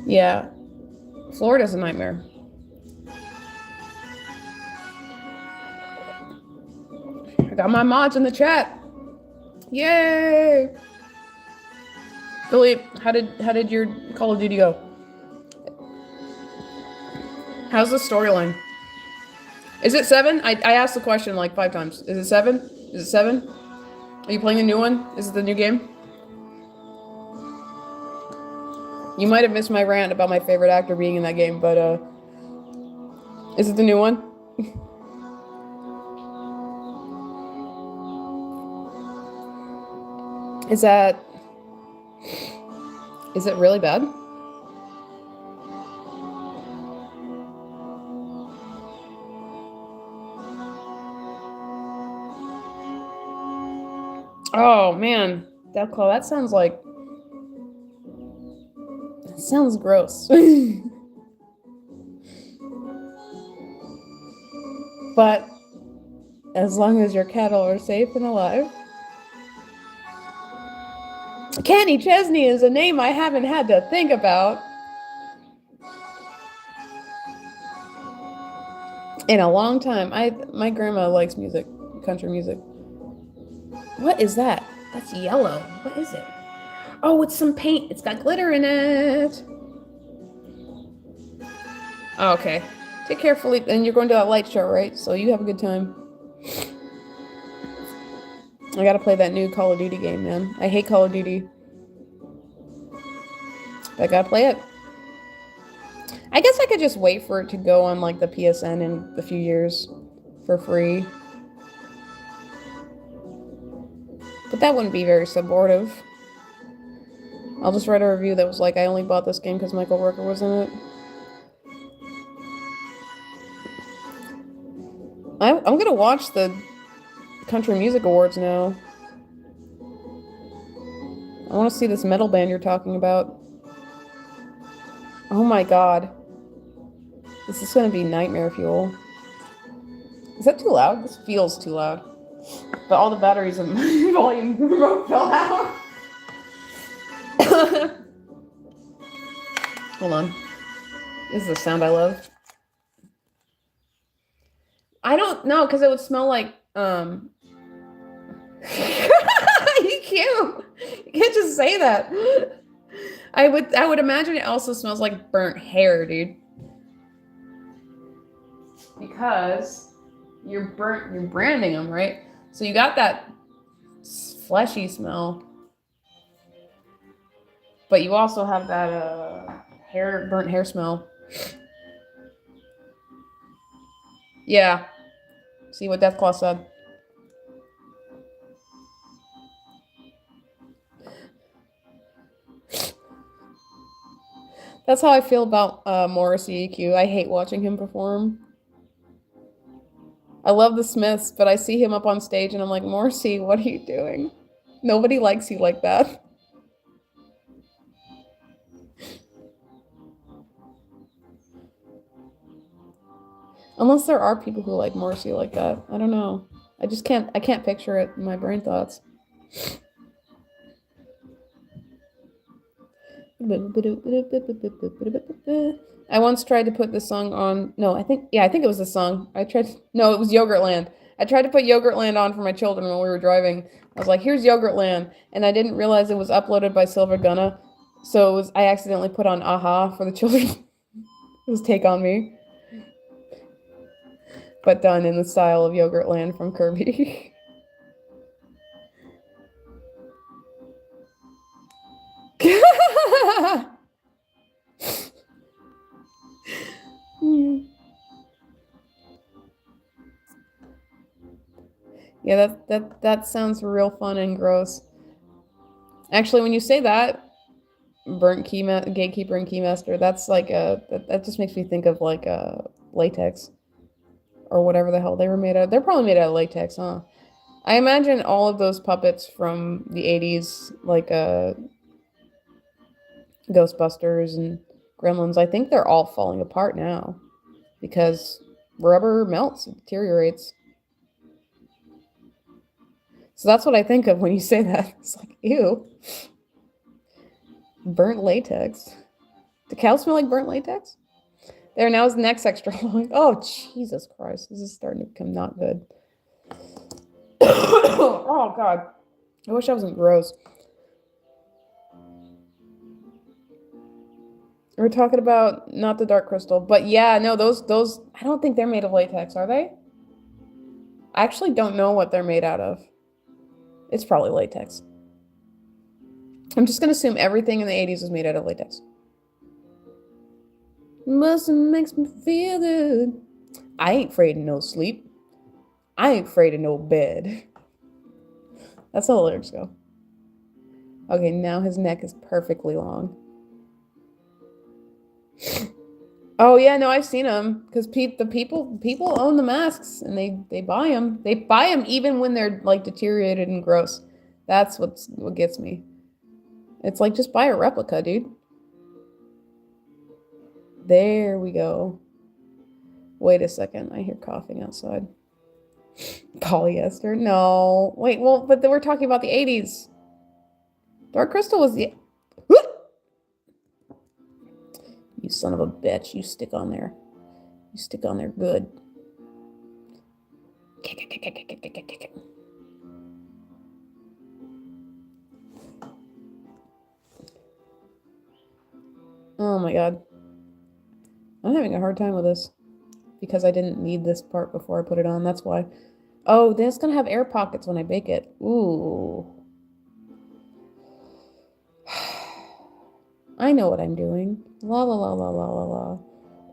A: Yeah. Florida's a nightmare. I got my mods in the chat. Yay! Billy, how did your Call of Duty go? How's the storyline? Is it 7? I asked the question like 5 times. Is it 7? Is it 7? Are you playing the new one? Is it the new game? You might have missed my rant about my favorite actor being in that game, but is it the new one? Is it really bad? Oh man, Deathclaw, that sounds like... That sounds gross. But as long as your cattle are safe and alive. Kenny Chesney is a name I haven't had to think about in a long time. My grandma likes music, country music. What is that? That's yellow. What is it? Oh, it's some paint. It's got glitter in it. Oh, okay. Take care, Philippe. And you're going to that light show, right? So you have a good time. I gotta play that new Call of Duty game, man. I hate Call of Duty. But I gotta play it. I guess I could just wait for it to go on like the PSN in a few years for free. But that wouldn't be very supportive. I'll just write a review that was like, I only bought this game because Michael Rooker was in it. I'm gonna watch the Country Music Awards now. I want to see this metal band you're talking about. Oh my god. This is gonna be nightmare fuel. Is that too loud? This feels too loud. But all the batteries in my volume remote fell out. Hold on. This is the sound I love. I don't know, because it would smell like, You can't just say that. I would imagine it also smells like burnt hair, dude. Because you're branding them, right? So you got that fleshy smell. But you also have that burnt hair smell. Yeah. See what Deathclaw said. That's how I feel about Morrissey EQ. I hate watching him perform. I love the Smiths, but I see him up on stage and I'm like, Morrissey, what are you doing? Nobody likes you like that. Unless there are people who like Morrissey like that. I don't know. I can't picture it in my brain thoughts. I once tried to put this song on. No, I think it was the song. No, it was Yogurtland. I tried to put Yogurtland on for my children when we were driving. I was like, here's Yogurtland. And I didn't realize it was uploaded by Silver Gunna. So I accidentally put on Aha for the children. It was Take On Me. But done in the style of Yogurtland from Kirby. Yeah, that sounds real fun and gross. Actually, when you say that, gatekeeper and keymaster, that's like that just makes me think of like latex or whatever the hell they were made out of. They're probably made out of latex, huh? I imagine all of those puppets from the 80s, like Ghostbusters and Gremlins, I think they're all falling apart now because rubber melts, it deteriorates. So that's what I think of when you say that. It's like, ew, burnt latex. Do cows smell like burnt latex? There, now his neck's extra long. Oh, Jesus Christ. This is starting to become not good. Oh, God. I wish I wasn't gross. We're talking about not the dark crystal, but yeah, no, those, I don't think they're made of latex, are they? I actually don't know what they're made out of. It's probably latex. I'm just going to assume everything in the 80s was made out of latex. Must makes me feel good. I ain't afraid of no sleep. I ain't afraid of no bed. That's how the lyrics go. Okay, now his neck is perfectly long. Oh yeah, no, I've seen them because people own the masks and they buy them. They buy them even when they're like deteriorated and gross. That's what gets me. It's like just buy a replica, dude. There we go. Wait a second, I hear coughing outside. Polyester? No. Wait, well, but we're talking about the 80s. Dark Crystal was the... You son of a bitch. You stick on there. You stick on there good. Oh my god. I'm having a hard time with this. Because I didn't need this part before I put it on. That's why. Oh, then it's going to have air pockets when I bake it. Ooh. I know what I'm doing. La la la la la la la.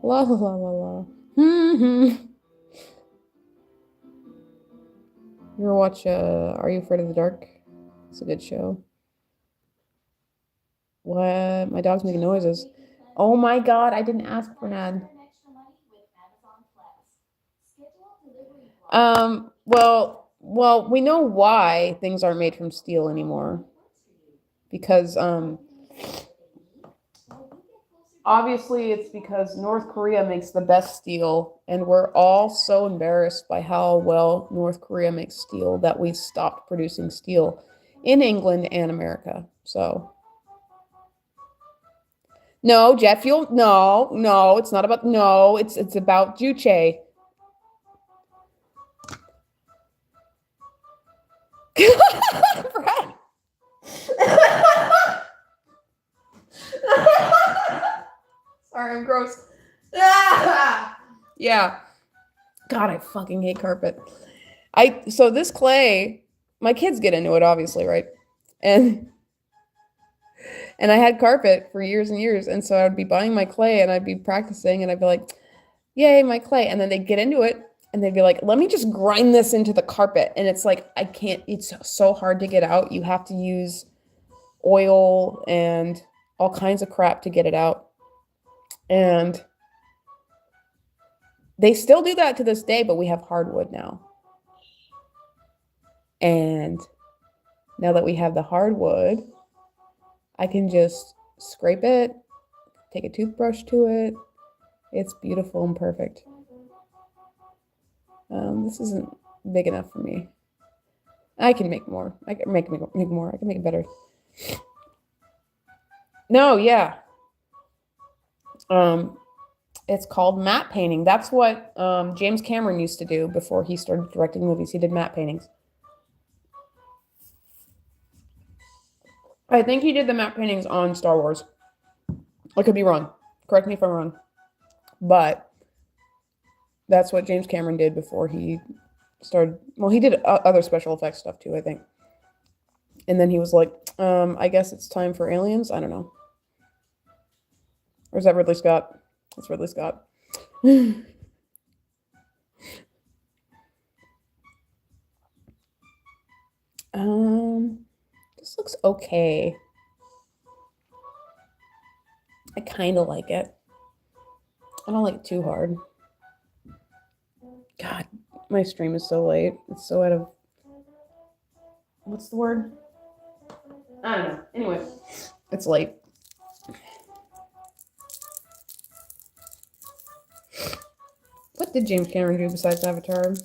A: La la la la la. You ever watch Are You Afraid of the Dark? It's a good show. What? My dog's making noises. Oh my god, I didn't ask for an ad. Well, we know why things aren't made from steel anymore. Because obviously it's because North Korea makes the best steel, and we're all so embarrassed by how well North Korea makes steel that we stopped producing steel in England and America. So no, jet fuel, no, it's not about, no, it's about Juche. Brad. Sorry, I'm gross. Yeah. God, I fucking hate carpet. So this clay, my kids get into it, obviously, right? And I had carpet for years and years, and so I'd be buying my clay and I'd be practicing and I'd be like, yay, my clay. And then they'd get into it and they'd be like, let me just grind this into the carpet. And it's like, I can't, it's so hard to get out. You have to use oil and all kinds of crap to get it out. And they still do that to this day, but we have hardwood now. And now that we have the hardwood, I can just scrape it, take a toothbrush to it. It's beautiful and perfect. This isn't big enough for me. I can make more. I can make more. I can make it better. No, yeah. It's called matte painting. That's what James Cameron used to do before he started directing movies. He did matte paintings. I think he did the matte paintings on Star Wars. I could be wrong. Correct me if I'm wrong. But that's what James Cameron did before he started. Well, he did other special effects stuff too, I think. And then he was like, I guess it's time for aliens. I don't know. Or is that Ridley Scott? It's Ridley Scott. This looks okay. I kind of like it. I don't like it too hard. God, my stream is so late. It's so out of... What's the word? I don't know. Anyway, it's late. What did James Cameron do besides Avatar?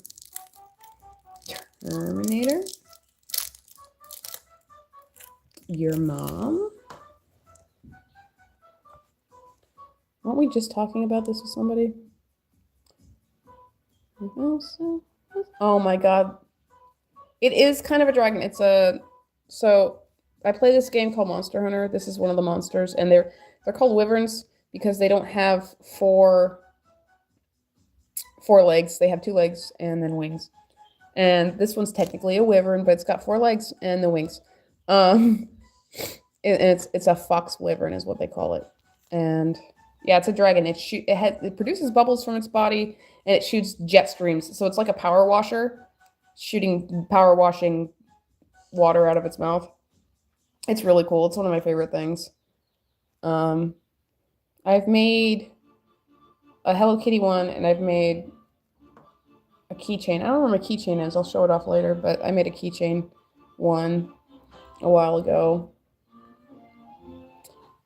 A: Terminator? Your mom? Weren't we just talking about this with somebody? Oh my god. It is kind of a dragon. It's a... So, I play this game called Monster Hunter. This is one of the monsters. And they're called wyverns because they don't have four legs. They have 2 legs and then wings. And this one's technically a wyvern, but it's got 4 legs and the wings. It's a fox wyvern is what they call it. And yeah, it's a dragon. It produces bubbles from its body and it shoots jet streams. So it's like a power washer power washing water out of its mouth. It's really cool. It's one of my favorite things. I've made a Hello Kitty one and I've made a keychain. I don't know where my keychain is. I'll show it off later, but I made a keychain one a while ago.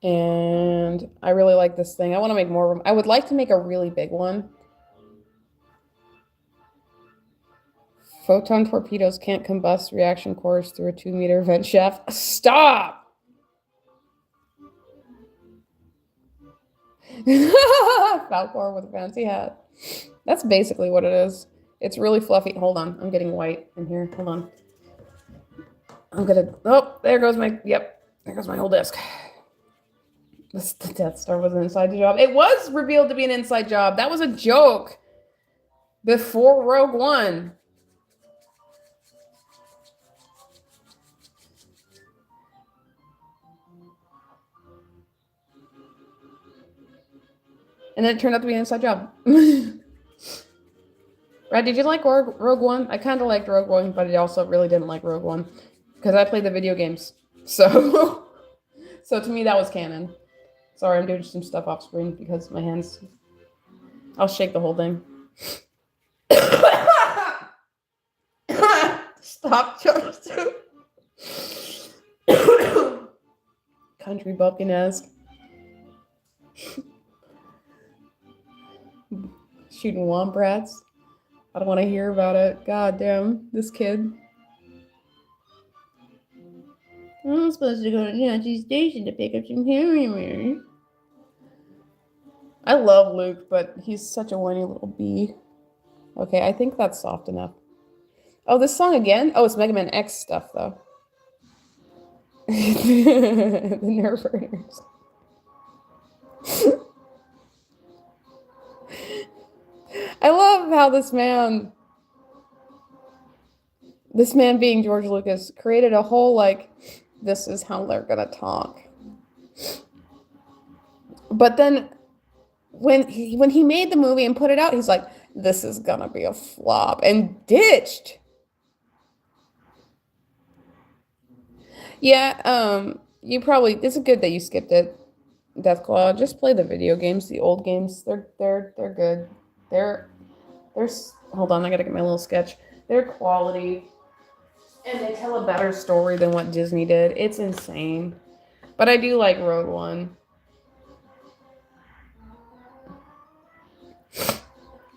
A: And I really like this thing. I want to make more of them. I would like to make a really big one. Photon torpedoes can't combust reaction cores through a 2-meter vent shaft. Stop! Falcor with a fancy hat. That's basically what it is. It's really fluffy. Hold on. I'm getting white in here. Hold on. I'm gonna... Oh, there goes my... Yep. There goes my whole desk. The Death Star was an inside job. It was revealed to be an inside job. That was a joke. Before Rogue One. And then it turned out to be an inside job. Brad, did you like Rogue One? I kind of liked Rogue One, but I also really didn't like Rogue One. Because I played the video games. So, so to me, that was canon. Sorry, I'm doing some stuff off screen because my hands... I'll shake the whole thing. Stop, Joseph. Country bumpkin-esque. Shooting wombats. I don't want to hear about it. God damn, this kid. I'm supposed to go to Yancey Station to pick up some hamburgers. I love Luke, but he's such a whiny little bee. Okay, I think that's soft enough. Oh, this song again? Oh, it's Mega Man X stuff, though. The nerve burners. I love how this man being George Lucas created a whole, like, this is how they're gonna talk. But then when he made the movie and put it out, he's like, this is gonna be a flop, and ditched. Yeah, you probably, it's good that you skipped it, Deathclaw. Just play the video games, the old games. They're good. They're hold on, I gotta get my little sketch. They're quality. And they tell a better story than what Disney did. It's insane. But I do like Rogue One.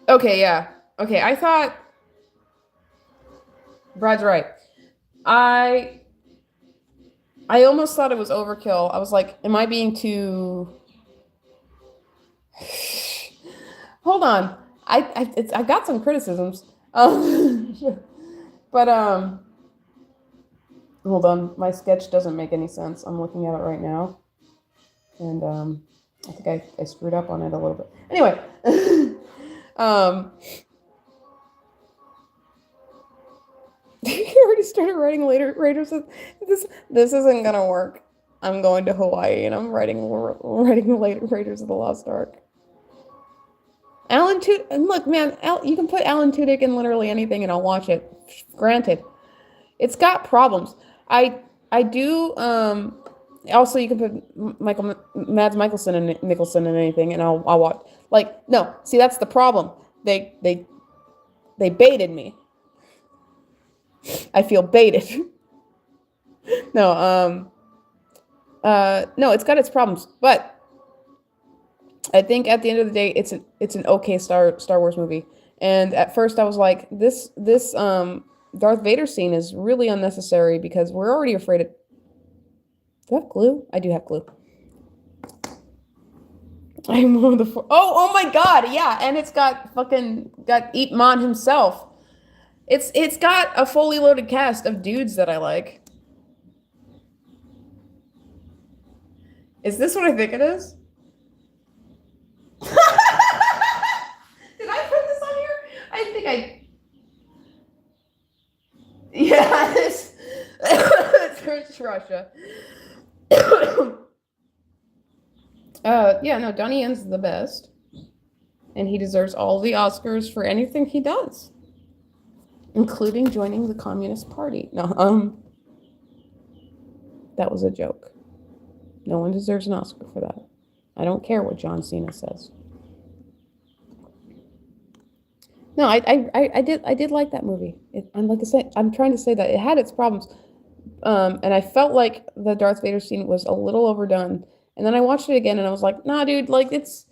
A: Okay, yeah. Okay, I thought... Brad's right. I almost thought it was overkill. I was like, am I being too... Hold on. I got some criticisms. But, hold on. My sketch doesn't make any sense. I'm looking at it right now. And, I think I screwed up on it a little bit. Anyway. You already started writing Raiders of... This isn't gonna work. I'm going to Hawaii and I'm writing Raiders of the Lost Ark. Alan Tudyk, and look, man, you can put Alan Tudyk in literally anything and I'll watch it. Granted, it's got problems. I do. Also, you can put Mads Mikkelsen in anything, and I'll watch. Like, no, see, that's the problem. They baited me. I feel baited. No, no, it's got its problems, but I think at the end of the day, it's an okay Star Wars movie. And at first, I was like, this Darth Vader scene is really unnecessary because we're already afraid of. Do I have glue? I do have glue. I'm one of the oh my god, yeah, and it's got Ip Man himself. It's got a fully loaded cast of dudes that I like. Is this what I think it is? Did I put this on here? I think I. Yeah, it's Russia. Yeah, no, Donnie Yen's the best, and he deserves all the Oscars for anything he does, including joining the Communist Party. No, that was a joke. No one deserves an Oscar for that. I don't care what John Cena says. No, I did like that movie. I'm like I said, I'm trying to say that it had its problems, and I felt like the Darth Vader scene was a little overdone. And then I watched it again, and I was like, nah, dude, like it's.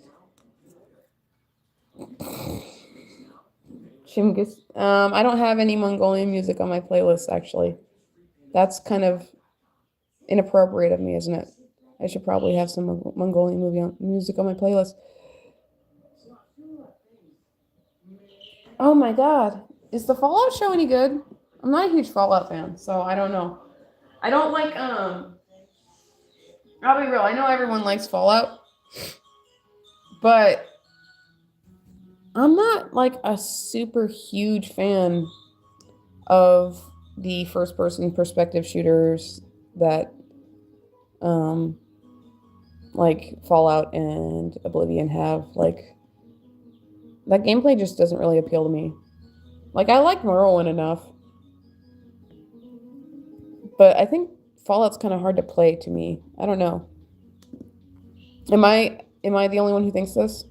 A: Chimgis. I don't have any Mongolian music on my playlist, actually. That's kind of inappropriate of me, isn't it? I should probably have some Mongolian music on my playlist. Oh my god. Is the Fallout show any good? I'm not a huge Fallout fan, so I don't know. I don't like, I'll be real, I know everyone likes Fallout, but I'm not like a super huge fan of the first person perspective shooters that like Fallout and Oblivion have. Like that gameplay just doesn't really appeal to me. Like I like Morrowind enough, but I think Fallout's kind of hard to play to me. I don't know. Am I the only one who thinks this?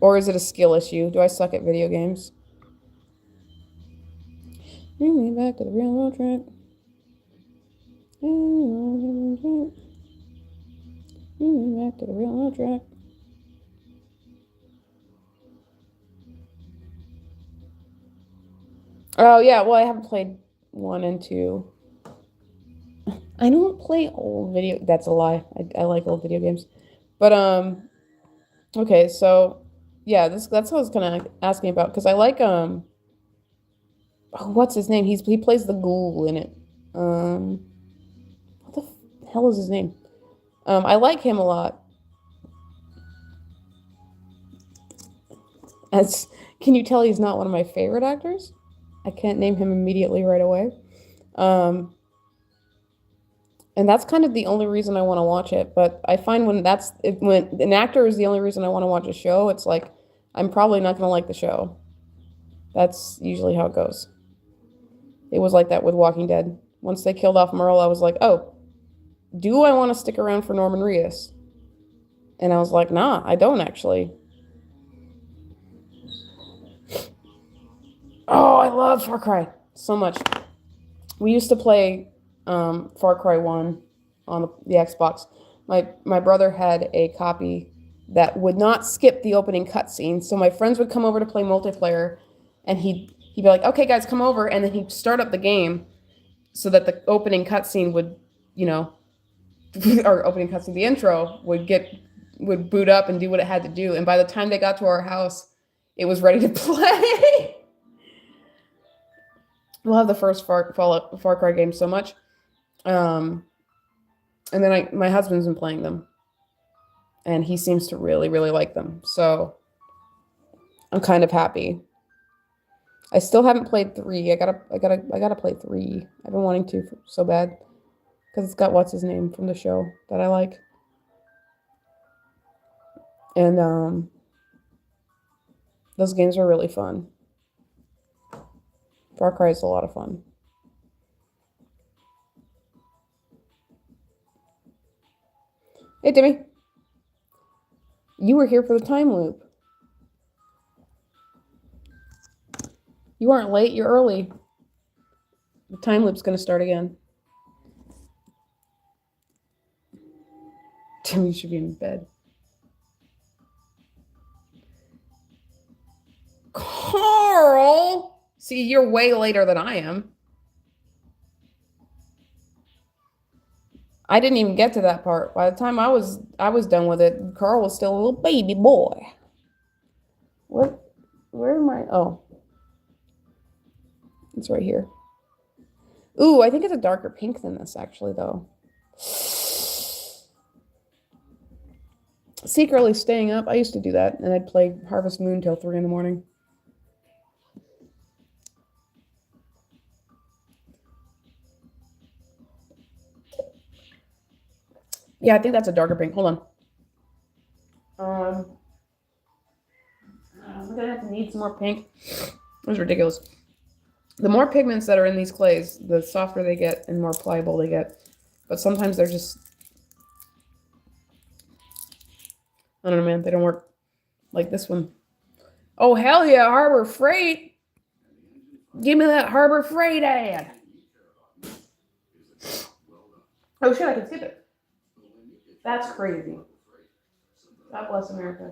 A: Or is it a skill issue? Do I suck at video games? Bring me back to the railroad track. Bring me back to the railroad track. Oh yeah, well I haven't played 1 and 2. I don't play old video. That's a lie. I like old video games, but okay, so yeah, that's what I was kind of asking about because I like oh, what's his name? He plays the ghoul in it. What the hell is his name? I like him a lot. As can you tell, he's not one of my favorite actors. I can't name him immediately right away. And that's kind of the only reason I want to watch it. But I find when an actor is the only reason I want to watch a show, it's like I'm probably not going to like the show. That's usually how it goes. It was like that with Walking Dead. Once they killed off Merle, I was like, oh, do I want to stick around for Norman Reedus? And I was like, nah, I don't actually. Oh, I love Far Cry so much. We used to play Far Cry 1 on the Xbox. My brother had a copy that would not skip the opening cutscene, so my friends would come over to play multiplayer, and he'd be like, "Okay, guys, come over," and then he'd start up the game so that the opening cutscene would, or opening cutscene, the intro would boot up and do what it had to do, and by the time they got to our house, it was ready to play. Love the first Far Cry game so much. And then my husband's been playing them, and he seems to really, really like them. So I'm kind of happy. I still haven't played 3. I gotta play 3. I've been wanting to so bad because it's got what's his name from the show that I like. And those games are really fun. Far Cry is a lot of fun. Hey, Timmy. You were here for the time loop. You aren't late, you're early. The time loop's going to start again. Timmy should be in bed. Carl! See, you're way later than I am. I didn't even get to that part. By the time I was done with it, Carl was still a little baby boy. Where am I? Oh. It's right here. Ooh, I think it's a darker pink than this, actually, though. Secretly staying up. I used to do that, and I'd play Harvest Moon till 3 in the morning. Yeah, I think that's a darker pink. Hold on. I'm gonna have to need some more pink. That was ridiculous. The more pigments that are in these clays, the softer they get and more pliable they get. But sometimes they're just, I don't know, man. They don't work like this one. Oh, hell yeah, Harbor Freight. Give me that Harbor Freight ad. Oh, shit, I can skip it. That's crazy. God bless America.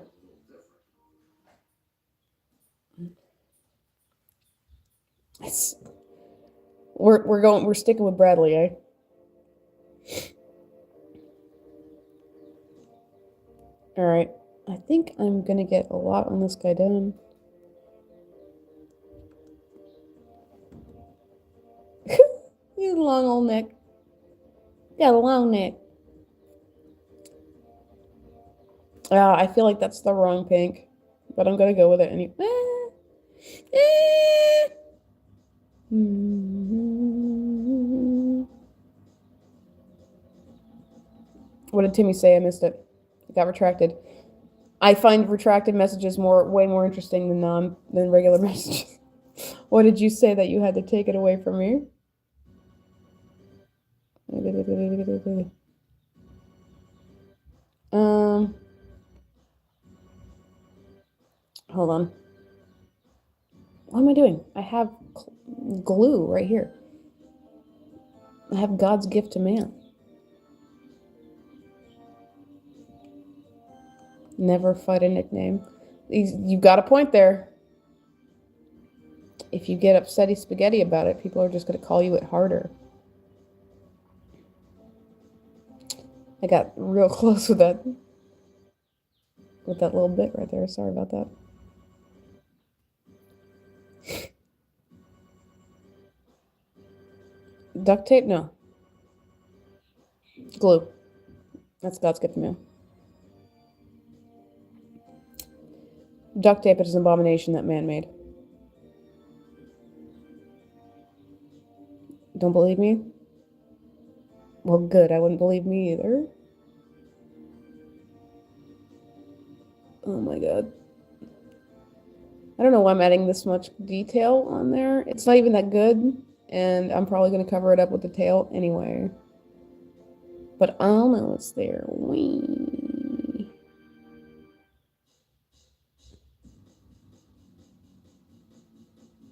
A: We're sticking with Bradley, eh? All right. I think I'm gonna get a lot on this guy done. You long old neck. Got a long neck. I feel like that's the wrong pink, but I'm gonna go with it anyway. What did Timmy say? I missed it. It got retracted. I find retracted messages way more interesting than regular messages. What did you say that you had to take it away from me? Hold on. What am I doing? I have glue right here. I have God's gift to man. Never fight a nickname. You got a point there. If you get upsetty spaghetti about it, people are just going to call you it harder. I got real close with that little bit right there. Sorry about that. Duct tape? No. Glue. That's God's gift to man. Duct tape is an abomination that man made. Don't believe me? Well, good. I wouldn't believe me either. Oh my god. I don't know why I'm adding this much detail on there. It's not even that good, and I'm probably going to cover it up with the tail anyway. But I'll know it's there. Whee.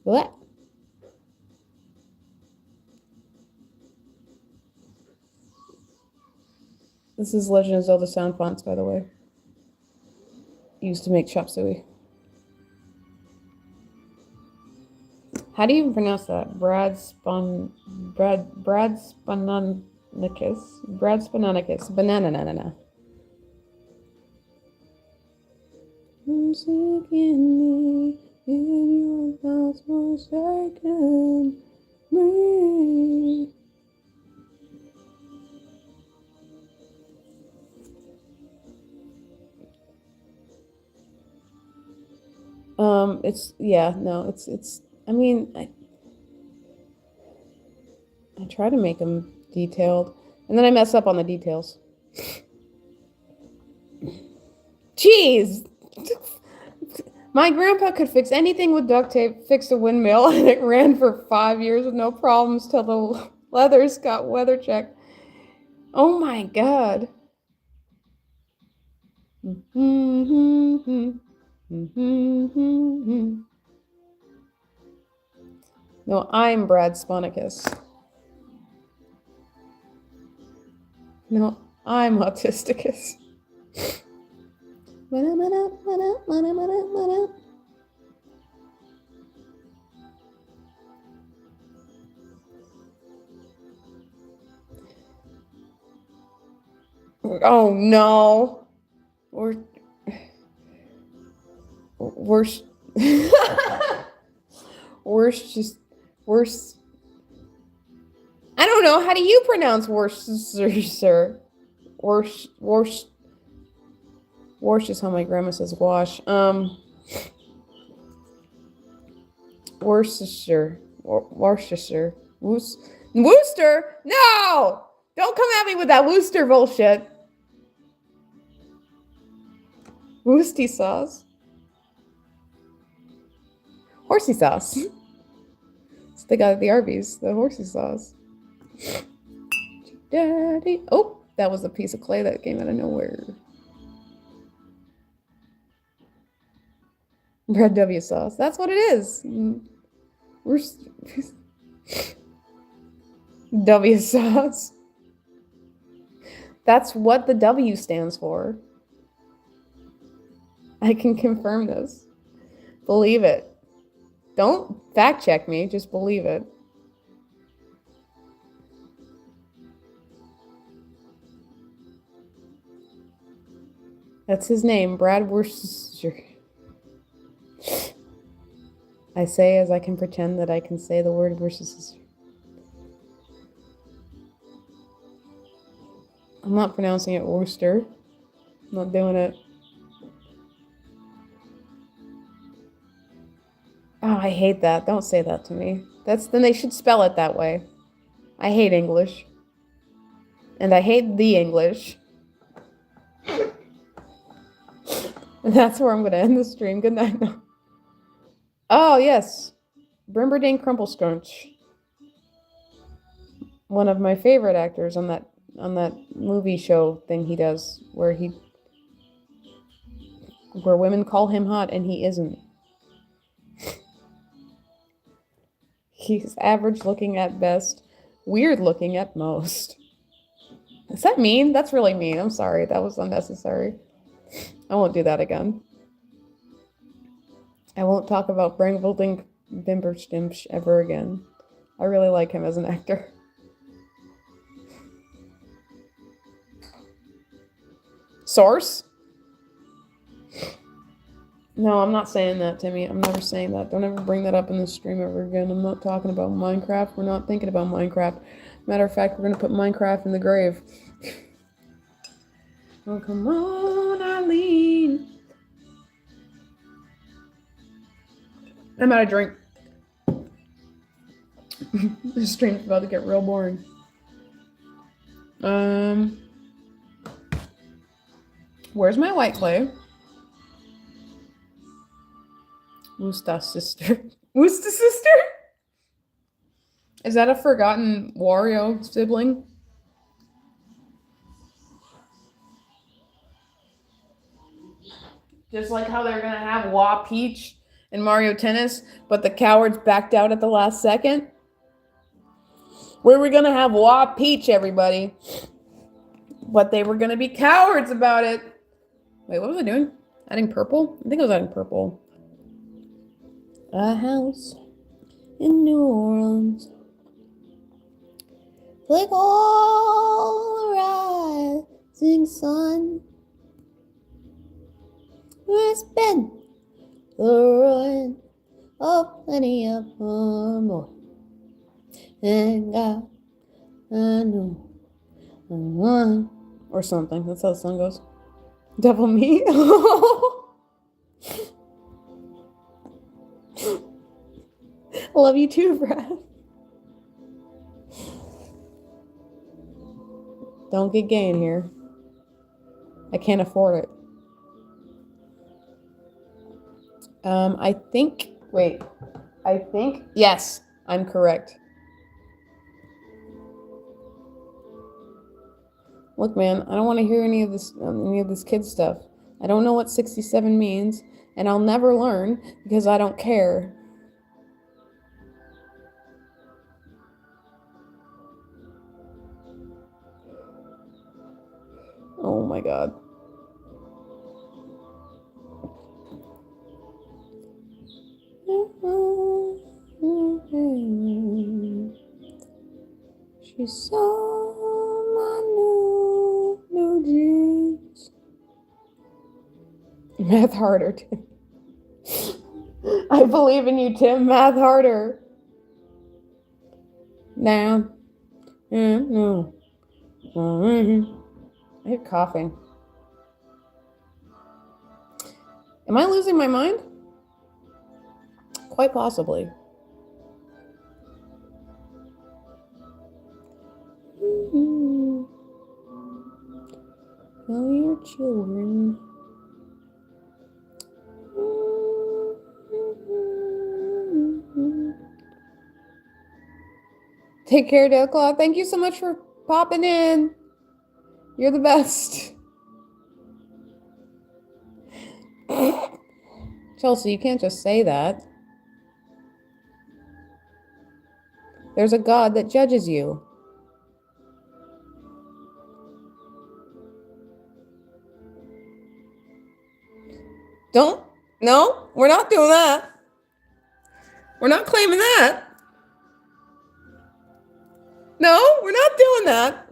A: What? This is Legend of Zelda sound fonts, by the way. Used to make chop suey. How do you even pronounce that? Brad Spannanicus. Brad Spannanicus. Banana. I'm seeking me in your thoughts forsaken me. I mean, I try to make them detailed, and then I mess up on the details. Jeez. My grandpa could fix anything with duct tape, fixed a windmill, and it ran for 5 years with no problems till the leathers got weather checked. Oh my god. No, I'm Brad Sponicus. No, I'm Autisticus. Oh no. Worse. Worse. I don't know. How do you pronounce Worcester? Worse is how my grandma says wash. Worcester. Worcester? No! Don't come at me with that Worcester bullshit. Worcester sauce. Horsey sauce. It's the guy at the Arby's, the horsey sauce. Daddy. Oh, that was a piece of clay that came out of nowhere. Red W sauce. That's what it is. W sauce. That's what the W stands for. I can confirm this. Believe it. Don't fact check me, just believe it. That's his name, Brad Worcester. I say as I can pretend that I can say the word Worcester. I'm not pronouncing it Worcester. I'm not doing it. Oh, I hate that. Don't say that to me. Then they should spell it that way. I hate English. And I hate the English. And that's where I'm going to end the stream. Good night. Oh, yes. Brimberding Crumplescrunch. One of my favorite actors on that movie show thing he does where women call him hot and he isn't. He's average looking at best, weird looking at most. Is that mean? That's really mean. I'm sorry. That was unnecessary. I won't do that again. I won't talk about Brangvolding Bimberstimsh ever again. I really like him as an actor. Source? No, I'm not saying that, Timmy. I'm never saying that. Don't ever bring that up in this stream ever again. I'm not talking about Minecraft. We're not thinking about Minecraft. Matter of fact, we're going to put Minecraft in the grave. Oh, come on, Eileen. I'm out of drink. This stream's about to get real boring. Where's my white clay? Woosta sister. Woosta sister? Is that a forgotten Wario sibling? Just like how they're gonna have Wah Peach in Mario Tennis, but the cowards backed out at the last second? We were gonna have Wah Peach, everybody. But they were gonna be cowards about it. Wait, what was I doing? Adding purple? I think I was adding purple. A house in New Orleans. Like all the rising sun. It's been the ruin of plenty of more. And God, I know one or something. That's how the song goes. Devil me. Love you too, Brad. Don't get gay in here. I can't afford it. I think, wait, yes, I'm correct. Look, man, I don't want to hear any of this kid stuff. I don't know what 67 means, and I'll never learn because I don't care. Oh my god. She saw my new jeans. Math harder, Tim. I believe in you, Tim. Math harder. Now. No. I hear coughing. Am I losing my mind? Quite possibly. Tell your children. Take care, Delclaw. Thank you so much for popping in. You're the best. Chelsea, you can't just say that. There's a God that judges you. No, we're not doing that. We're not claiming that. No, we're not doing that.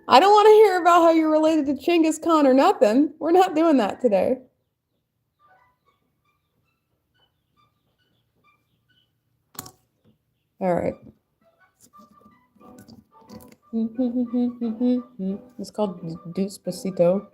A: I don't want to hear about how you're related to Genghis Khan or nothing. We're not doing that today. All right. It's called Despacito.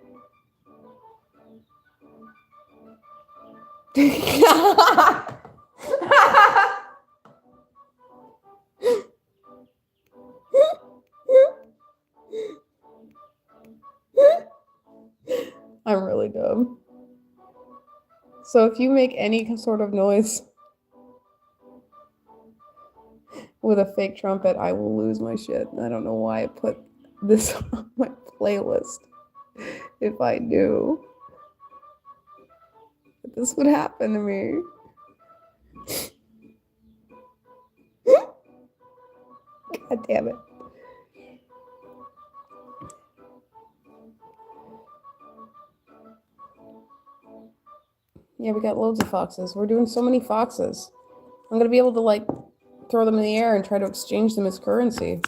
A: I'm really dumb. So if you make any sort of noise with a fake trumpet, I will lose my shit. I don't know why I put this on my playlist if I knew that this would happen to me. God damn it. Yeah, we got loads of foxes. We're doing so many foxes. I'm going to be able to, like, throw them in the air and try to exchange them as currency.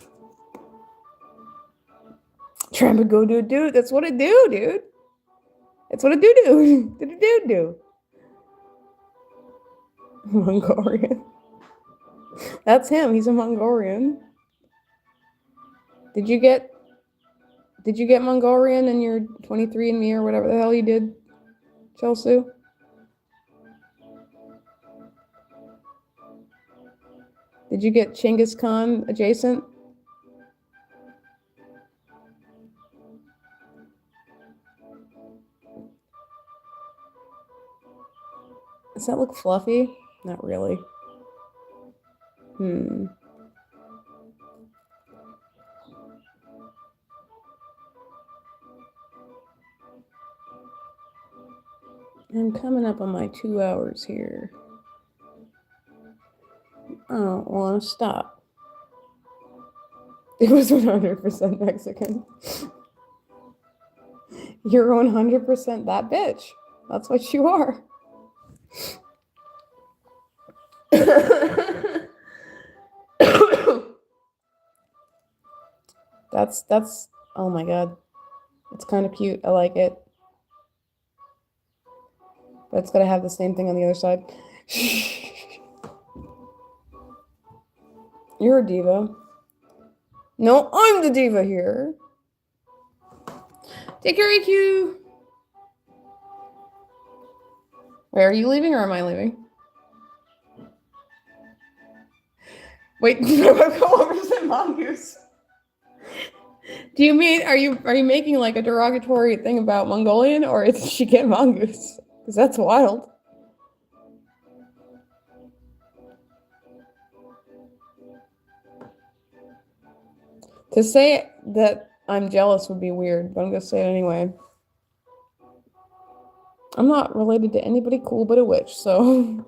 A: Trying to go do. That's what it do, dude. That's what it do. Did it do? Mongolian. That's him. He's a Mongolian. Did you get Mongolian in your 23andMe or whatever the hell you did, Chelsea? Did you get Genghis Khan adjacent? Does that look fluffy? Not really. I'm coming up on my 2 hours here. I don't want to stop. It was 100% Mexican. You're 100% that bitch. That's what you are. That's oh my god. It's kind of cute. I like it. But it's gotta have the same thing on the other side. You're a diva. No, I'm the diva here. Take care, EQ. Wait, are you leaving or am I leaving? Wait, go over to Mongoose. Do you mean are you making like a derogatory thing about Mongolian, or is she get mongoose? Because that's wild. To say that I'm jealous would be weird, but I'm gonna say it anyway. I'm not related to anybody cool but a witch, so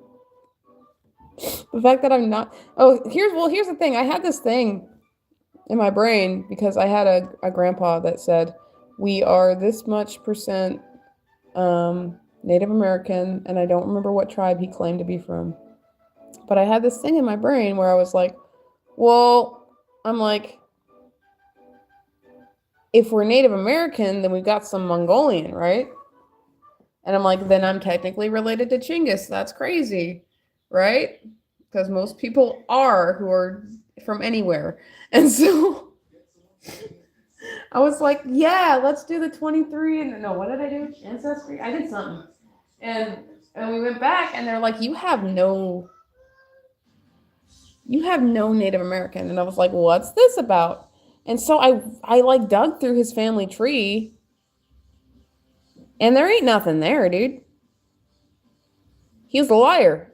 A: the fact that I'm not. Oh, here's the thing. I had this thing in my brain because I had a grandpa that said we are this much percent Native American, and I don't remember what tribe he claimed to be from. But I had this thing in my brain where I was like, well, I'm like, if we're Native American, then we've got some Mongolian, right? And I'm like, then I'm technically related to Chinggis. That's crazy, right? Because most people are who are from anywhere. And so I was like, yeah, let's do the 23. And no, what did I do? Ancestry? I did something. And we went back and they're like, you have no Native American. And I was like, what's this about? And so I like dug through his family tree and there ain't nothing there, dude. He was a liar.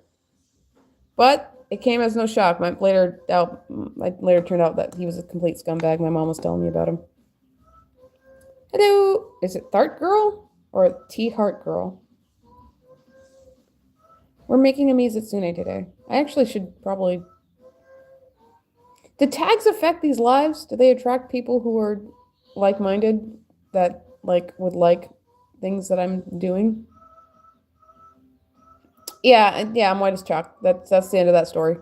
A: But it came as no shock. I later turned out that he was a complete scumbag. My mom was telling me about him. Hello. Is it Thart Girl or T Heart Girl? We're making a Mizutsune today. I actually should probably. Do tags affect these lives? Do they attract people who are like-minded that would like things that I'm doing? Yeah, I'm white as chalk. That's the end of that story.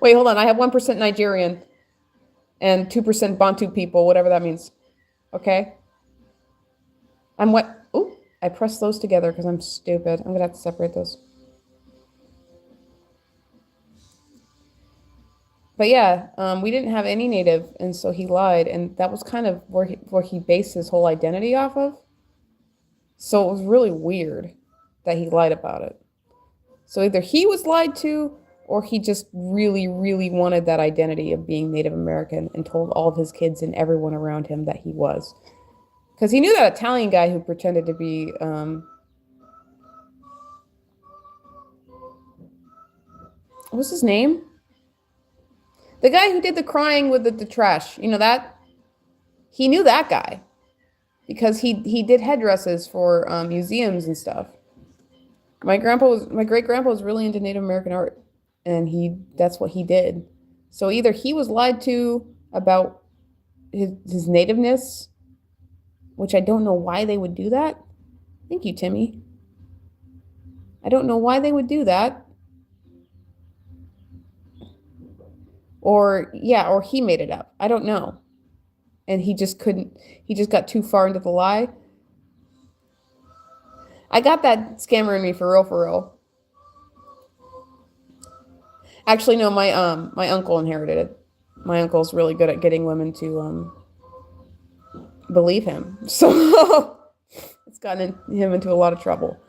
A: Wait, hold on. I have 1% Nigerian and 2% Bantu people, whatever that means. Okay? I'm what? Ooh, I pressed those together because I'm stupid. I'm going to have to separate those. But yeah, we didn't have any native, and so he lied, and that was kind of where he based his whole identity off of. So it was really weird that he lied about it. So either he was lied to, or he just really, really wanted that identity of being Native American and told all of his kids and everyone around him that he was. Because he knew that Italian guy who pretended to be, what's his name? The guy who did the crying with the trash. You know that? He knew that guy. Because he did headdresses for museums and stuff. My great grandpa was really into Native American art, and that's what he did. So either he was lied to about his nativeness, which I don't know why they would do that. Thank you, Timmy. I don't know why they would do that. Or he made it up. I don't know. And he just got too far into the lie. I got that scammer in me for real. Actually, no, my uncle inherited it. My uncle's really good at getting women to believe him. So it's gotten him into a lot of trouble.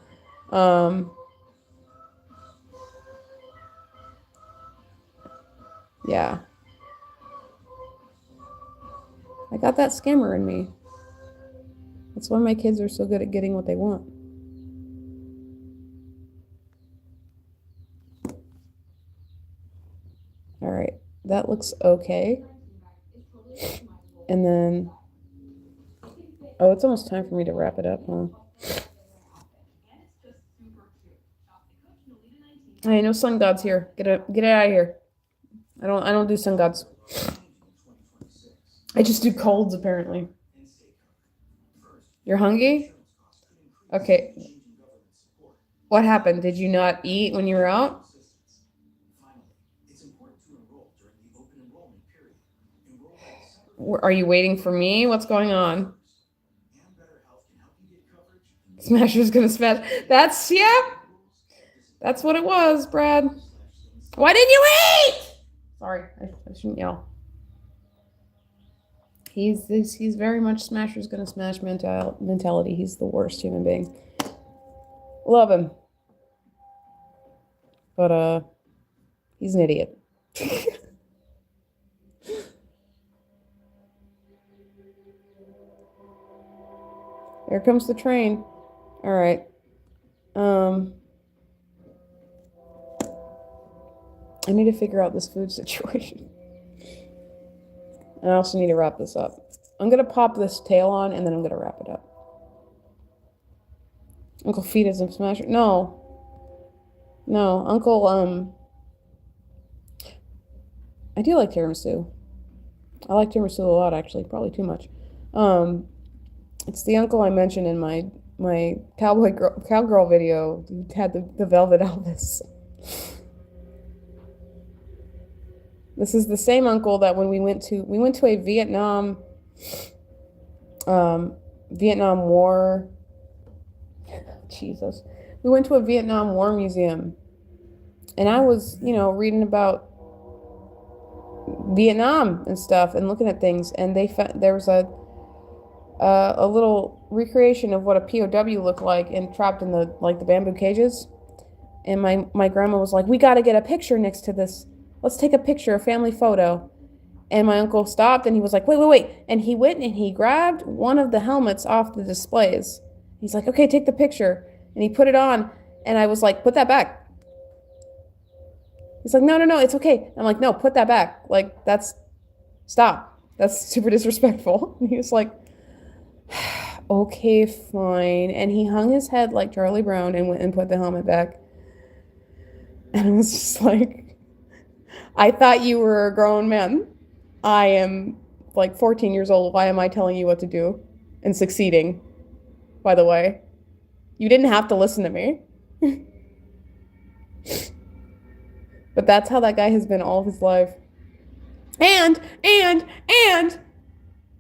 A: Yeah. I got that scammer in me. That's why my kids are so good at getting what they want. All right, that looks okay. And then, oh, it's almost time for me to wrap it up, huh? I know Sun God's here. Get it out of here. I don't do Sun Gods. I just do colds apparently. You're hungry? Okay. What happened? Did you not eat when you were out? Are you waiting for me? What's going on? Smasher's gonna smash. That's what it was, Brad. Why didn't you eat? Sorry, I shouldn't yell. He's very much Smasher's gonna smash mentality. He's the worst human being. Love him. But he's an idiot. Here comes the train. All right. I need to figure out this food situation. And I also need to wrap this up. I'm going to pop this tail on, and then I'm going to wrap it up. Uncle Feet is a smasher. No. No, Uncle, I do like tiramisu. I like tiramisu a lot, actually. Probably too much. It's the uncle I mentioned in my cowgirl video who had the Velvet Elvis. This is the same uncle that when we went to a Vietnam War. Jesus. We went to a Vietnam War museum, and I was, reading about Vietnam and stuff and looking at things, and there was a little recreation of what a POW looked like and trapped in the bamboo cages. And my grandma was like, "We got to get a picture next to this. Let's take a picture, a family photo." And my uncle stopped and he was like, wait. And he went and he grabbed one of the helmets off the displays. He's like, "Okay, take the picture." And he put it on, and I was like, "Put that back." He's like, no, it's okay. I'm like, "No, put that back. Stop. That's super disrespectful." And he was like, "Okay, fine." And he hung his head like Charlie Brown and went and put the helmet back. And I was just like, "I thought you were a grown man. I am 14 years old. Why am I telling you what to do?" And succeeding, by the way. You didn't have to listen to me. But that's how that guy has been all of his life. And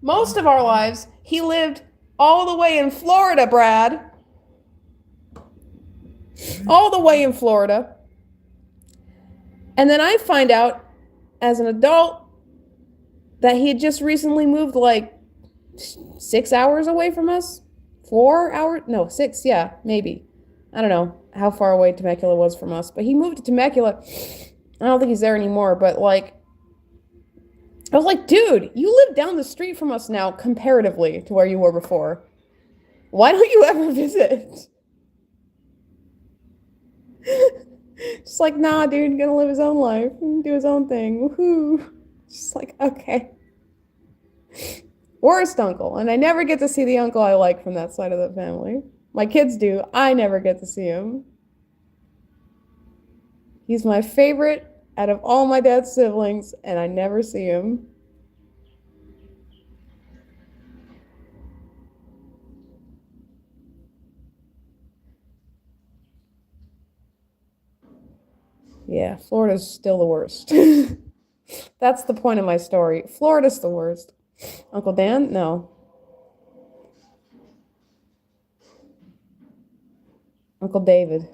A: most of our lives, he lived all the way in Florida, Brad. All the way in Florida. And then I find out as an adult that he had just recently moved 6 hours away from us. 4 hours? No, 6, yeah, maybe. I don't know how far away Temecula was from us, but he moved to Temecula. I don't think he's there anymore, but I was like, "Dude, you live down the street from us now, comparatively to where you were before. Why don't you ever visit?" Just like, "Nah, dude, gonna live his own life and do his own thing. Woohoo." Just like, okay. Worst uncle. And I never get to see the uncle I like from that side of the family. My kids do. I never get to see him. He's my favorite out of all my dad's siblings, and I never see him. Yeah, Florida's still the worst. That's the point of my story. Florida's the worst. Uncle Dan? No. Uncle David.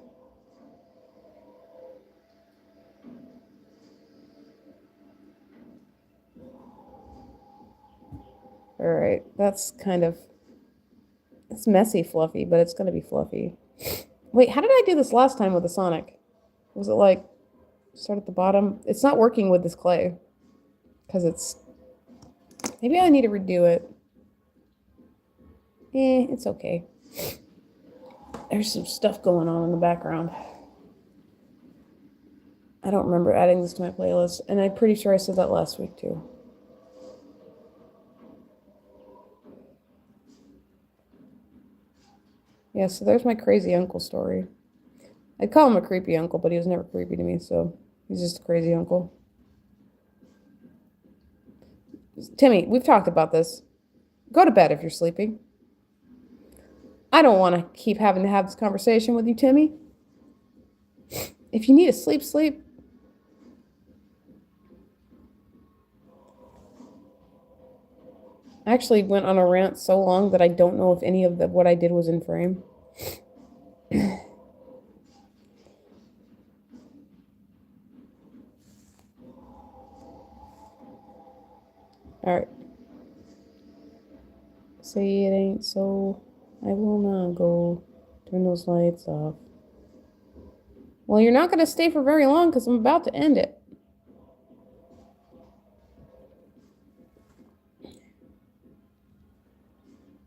A: All right, that's it's messy fluffy, but it's gonna be fluffy. Wait, how did I do this last time with the Sonic? Was it start at the bottom? It's not working with this clay because maybe I need to redo it. It's okay. There's some stuff going on in the background. I don't remember adding this to my playlist, and I'm pretty sure I said that last week too. Yeah, so there's my crazy uncle story. I'd call him a creepy uncle, but he was never creepy to me, so he's just a crazy uncle. Timmy, we've talked about this. Go to bed if you're sleeping. I don't want to keep having to have this conversation with you, Timmy. If you need to sleep, sleep. I actually went on a rant so long that I don't know if any of what I did was in frame. Alright. Say it ain't so. I will not go. Turn those lights off. Well, you're not going to stay for very long because I'm about to end it.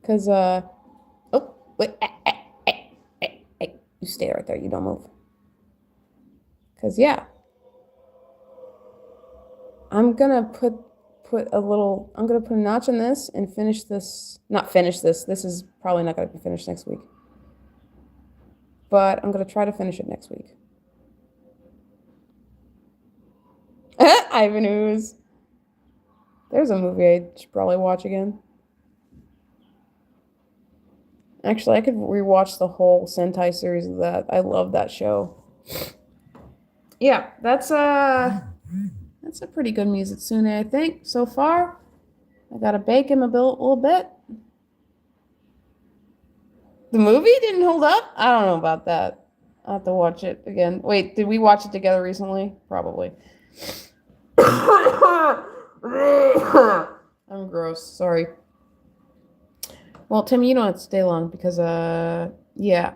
A: Because, oh, Wait, you stay right there. You don't move. Because, yeah. I'm going to put I'm going to put a notch in this and finish this. Not finish this. This is probably not going to be finished next week. But I'm going to try to finish it next week. Ivanhoos. There's a movie I should probably watch again. Actually, I could rewatch the whole Sentai series of that. I love that show. Yeah, that's a pretty good Mizutsune, I think, so far. I gotta bake him a little bit. The movie didn't hold up? I don't know about that. I'll have to watch it again. Wait, did we watch it together recently? Probably. I'm gross. Sorry. Well, Tim, you don't have to stay long because, yeah.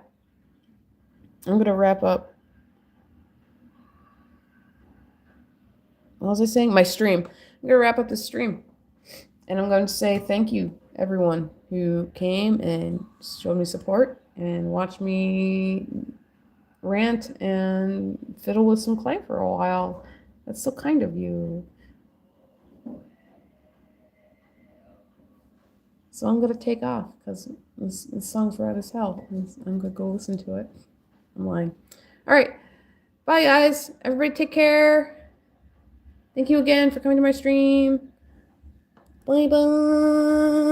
A: I'm going to wrap up. What was I saying? My stream. I'm going to wrap up the stream. And I'm going to say thank you, everyone who came and showed me support and watched me rant and fiddle with some clay for a while. That's so kind of you. So I'm going to take off because this song's rad as hell. I'm going to go listen to it. I'm lying. All right. Bye, guys. Everybody take care. Thank you again for coming to my stream. Bye-bye.